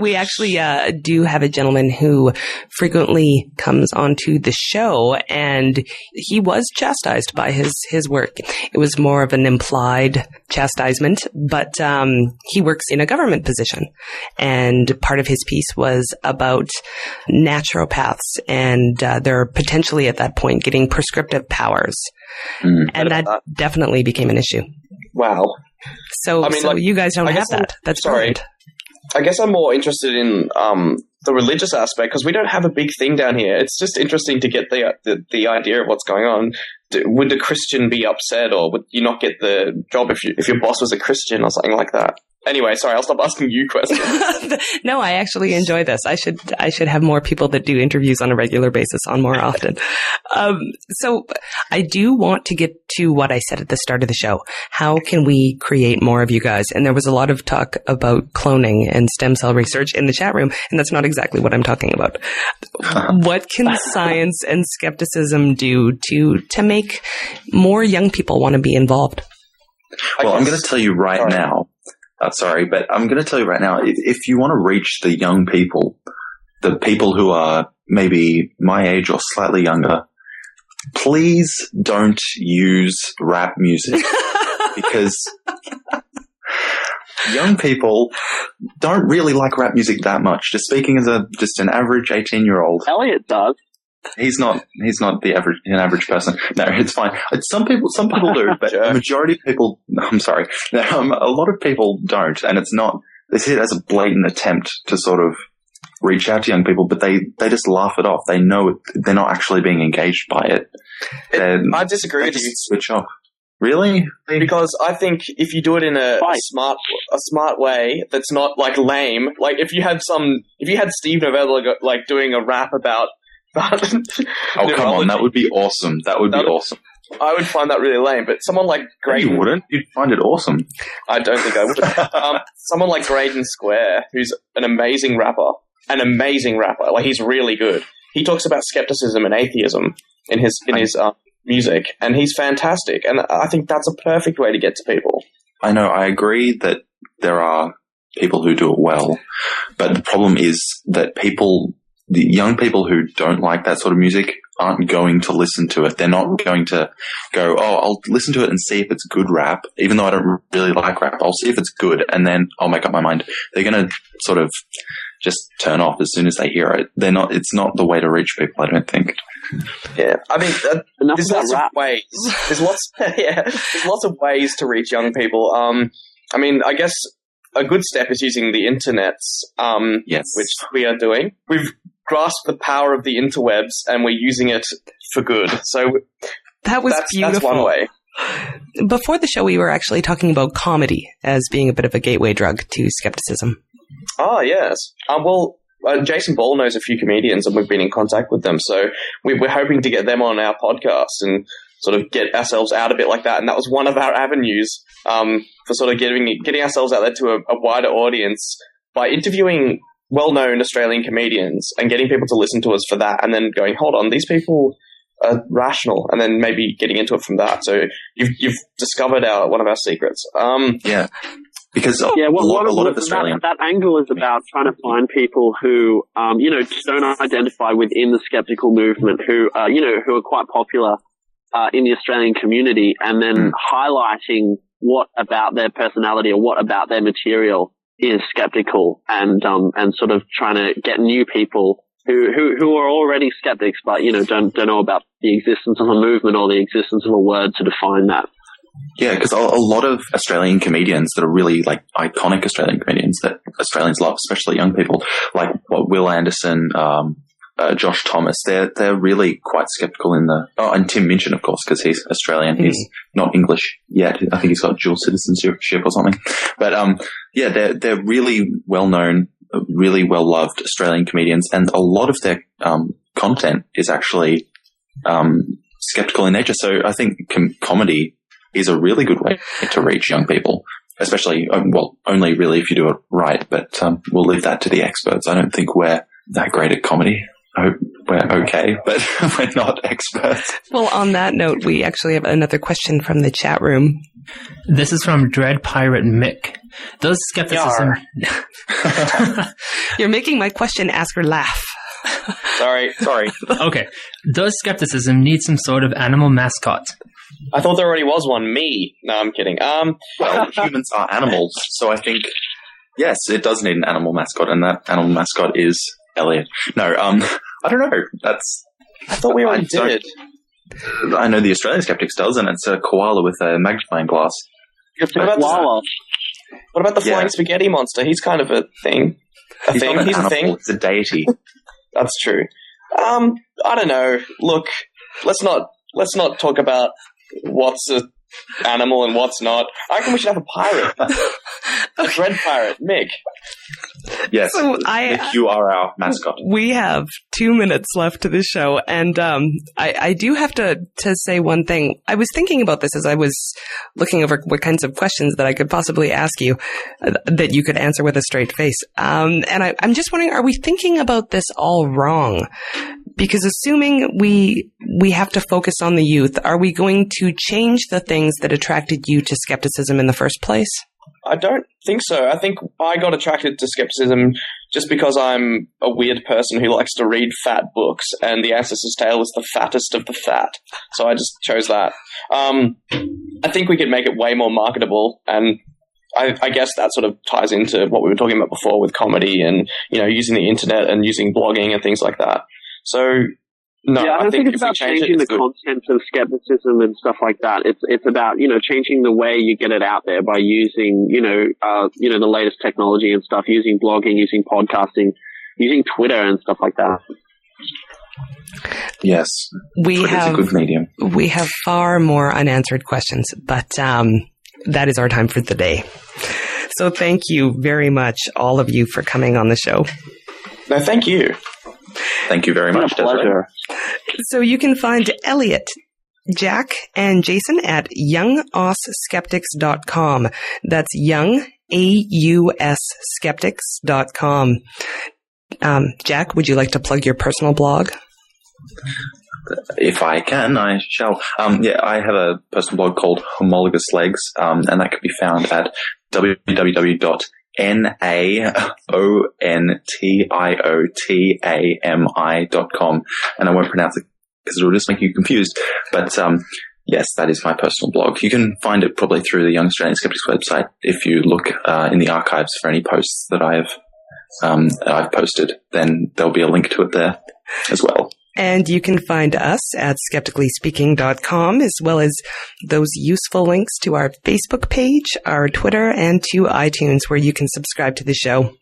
S3: We actually do have a gentleman who frequently comes onto the show, and he was chastised by his work. It was more of an implied chastisement, but he works in a government position, and part of his piece was about naturopaths, and they're potentially at that point getting prescriptive powers. And that definitely became an issue.
S5: Wow.
S3: So,
S5: I mean,
S3: so
S5: like,
S3: you guys don't
S5: I
S3: have
S5: guess I'm-
S3: that. That's
S5: sorry.
S3: brilliant.
S5: I guess I'm more interested in the religious aspect, because we don't have a big thing down here. It's just interesting to get the idea of what's going on. Would a Christian be upset, or would you not get the job if your boss was a Christian or something like that? Anyway, sorry, I'll stop asking you questions.
S3: No, I actually enjoy this. I should have more people that do interviews on a regular basis on more often. So I do want to get to what I said at the start of the show. How can we create more of you guys? And there was a lot of talk about cloning and stem cell research in the chat room, and that's not exactly what I'm talking about. What can science and skepticism do to make more young people want to be involved?
S7: Well, I'm going to tell you right now. But I'm going to tell you right now, if you want to reach the young people, the people who are maybe my age or slightly younger, please don't use rap music, because young people don't really like rap music that much. Just speaking as just an average 18-year-old.
S6: Elliot does.
S7: He's not an average person. No, it's fine. Some people do, but the majority of people, I'm sorry, a lot of people don't, and it's not, they see it as a blatant attempt to sort of reach out to young people, but they just laugh it off. They know they're not actually being engaged by it.
S5: I disagree with you.
S7: Switch off. Really?
S5: Because I think if you do it in a smart way that's not like lame, like if you had Steve Novella like doing a rap about
S7: oh, come on, that would be awesome. That would be awesome.
S5: I would find that really lame, but someone like Graydon...
S7: You wouldn't? You'd find it awesome.
S5: I don't think I would. Someone like Graydon Square, who's an amazing rapper. Like, he's really good. He talks about skepticism and atheism in his music, and he's fantastic. And I think that's a perfect way to get to people.
S7: I know, I agree that there are people who do it well, but the problem is that the young people who don't like that sort of music aren't going to listen to it. They're not going to go, oh, I'll listen to it and see if it's good rap, even though I don't really like rap. I'll see if it's good, and then I'll make up my mind. They're going to sort of just turn off as soon as they hear it. It's not the way to reach people, I don't think.
S5: Yeah, I mean, there's lots of ways. There's lots of ways to reach young people. I mean, I guess a good step is using the internets,
S7: yes,
S5: which we are doing. We've grasped the power of the interwebs, and we're using it for good. So
S3: that's beautiful.
S5: That's one way.
S3: Before the show, we were actually talking about comedy as being a bit of a gateway drug to skepticism.
S5: Oh, yes. Jason Ball knows a few comedians, and we've been in contact with them. So we're hoping to get them on our podcast and sort of get ourselves out a bit like that. And that was one of our avenues for sort of getting ourselves out there to a wider audience by interviewing well-known Australian comedians and getting people to listen to us for that, and then going, hold on, these people are rational, and then maybe getting into it from that. So you've discovered one of our secrets.
S7: Yeah. Because
S6: a lot of Australian... That angle is about trying to find people who, don't identify within the skeptical movement, who are quite popular in the Australian community, and then highlighting what about their personality or what about their material is skeptical, and sort of trying to get new people who are already skeptics, but don't know about the existence of a movement or the existence of a word to define that.
S7: Yeah, because a lot of Australian comedians that are really like iconic Australian comedians that Australians love, especially young people, like Will Anderson, Josh Thomas, they're really quite skeptical and Tim Minchin, of course, because he's Australian. He's not English yet. I think he's got dual citizenship or something. But they're really well known, really well loved Australian comedians, and a lot of their content is actually skeptical in nature. So I think comedy is a really good way to reach young people, especially only really if you do it right. But we'll leave that to the experts. I don't think we're that great at comedy. We're okay, but we're not experts.
S3: Well, on that note, we actually have another question from the chat room.
S8: This is from Dread Pirate Mick. Does skepticism...
S3: You're making my question asker laugh.
S4: Sorry.
S8: Okay. Does skepticism need some sort of animal mascot?
S4: I thought there already was one. Me. No, I'm kidding.
S7: Well, humans are animals, so I think, yes, it does need an animal mascot, and that animal mascot is Elliot. No, I don't know.
S4: I thought we already did.
S7: I know the Australian Skeptics does, and it's a koala with a magnifying glass.
S6: It's a koala.
S4: What about the flying spaghetti monster? He's kind of a thing.
S7: He's not an animal,
S4: thing.
S7: It's a deity.
S4: That's true. I don't know. Look, let's not talk about what's an animal and what's not. I reckon we should have a pirate. A dread pirate, Mick.
S7: Yes,
S3: So
S7: Mick, you are our mascot.
S3: We have 2 minutes left to the show, and I do have to say one thing. I was thinking about this as I was looking over what kinds of questions that I could possibly ask you that you could answer with a straight face. And I'm just wondering, are we thinking about this all wrong? Because assuming we have to focus on the youth, are we going to change the things that attracted you to skepticism in the first place?
S4: I don't think so. I think I got attracted to skepticism just because I'm a weird person who likes to read fat books, and The Ancestor's Tale is the fattest of the fat. So I just chose that. I think we could make it way more marketable, and I guess that sort of ties into what we were talking about before with comedy and, using the internet and using blogging and things like that. So, no,
S6: I don't think it's about changing the content of skepticism and stuff like that. It's about, changing the way you get it out there by using, the latest technology and stuff, using blogging, using podcasting, using Twitter and stuff like that.
S7: Yes.
S3: Twitter's
S7: a good medium.
S3: We have far more unanswered questions, but that is our time for the day. So thank you very much, all of you, for coming on the show.
S4: No, thank you.
S7: Thank you very much,
S6: pleasure.
S3: So you can find Elliot, Jack, and Jason at youngauskeptics.com. That's young, A-U-S, skeptics.com. Jack, would you like to plug your personal blog?
S7: If I can, I shall. I have a personal blog called Homologous Legs, and that can be found at naontioTami.com, and I won't pronounce it because it will just make you confused. But yes, that is my personal blog. You can find it probably through the Young Australian Skeptics website if you look in the archives for any posts that I've posted. Then there'll be a link to it there as well.
S3: And you can find us at skepticallyspeaking.com, as well as those useful links to our Facebook page, our Twitter, and to iTunes, where you can subscribe to the show.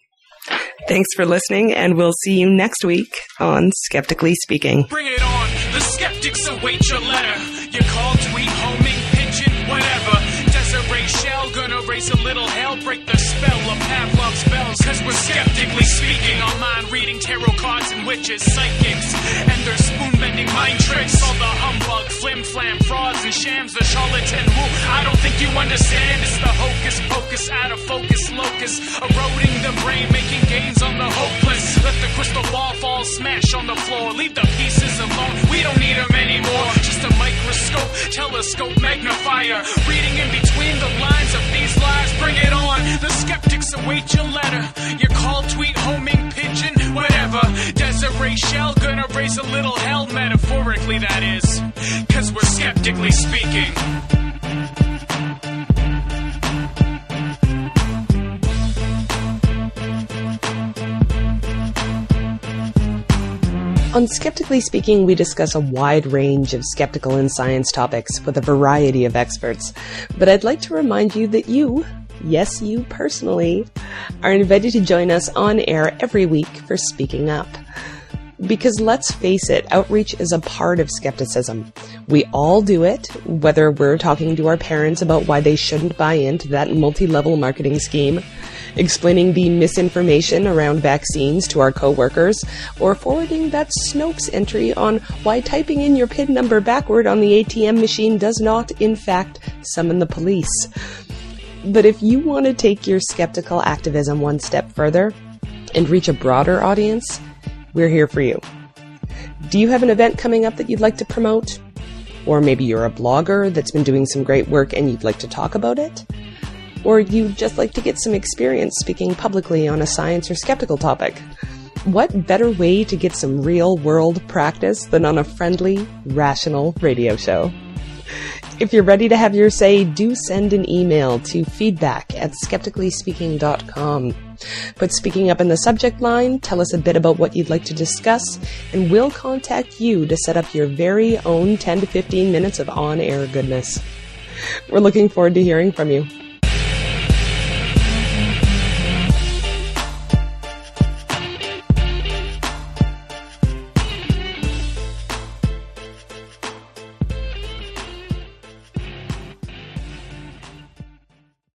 S3: Thanks for listening, and we'll see you next week on Skeptically Speaking.
S2: Bring it on. The skeptics await your letter. Your call, tweet, homing, pigeon, whatever. Desiree Shell, gonna raise a little hell, break the spell of Pavlov's spells. Cause we're skeptically speaking, our mind reading tarot cards and witches, psychics, and their spoon-bending mind tricks. All the humbug, flim-flam, frauds and shams, the charlatan woo. I don't think you understand. It's the hocus pocus, out of focus locus, eroding the brain, making gains on the hopeless. Let the crystal ball fall, smash on the floor. Leave the pieces alone, we don't need them anymore. Just a microscope, telescope, magnifier, reading in between the lines of these lies. Bring it on. The skeptics await your letter. Your call, tweet, homing, pigeon, whatever. Desiree Shell, gonna raise a little hell, metaphorically that is. Cause we're skeptically speaking.
S3: On Skeptically Speaking, we discuss a wide range of skeptical and science topics with a variety of experts. But I'd like to remind you that you, yes, you personally, are invited to join us on air every week for Speaking Up. Because let's face it, outreach is a part of skepticism. We all do it, whether we're talking to our parents about why they shouldn't buy into that multi-level marketing scheme, explaining the misinformation around vaccines to our coworkers, or forwarding that Snopes entry on why typing in your PIN number backward on the ATM machine does not, in fact, summon the police. But if you want to take your skeptical activism one step further and reach a broader audience, we're here for you. Do you have an event coming up that you'd like to promote? Or maybe you're a blogger that's been doing some great work and you'd like to talk about it? Or you'd just like to get some experience speaking publicly on a science or skeptical topic? What better way to get some real-world practice than on a friendly, rational radio show? If you're ready to have your say, do send an email to feedback@skepticallyspeaking.com. Put speaking up in the subject line, tell us a bit about what you'd like to discuss, and we'll contact you to set up your very own 10 to 15 minutes of on-air goodness. We're looking forward to hearing from you.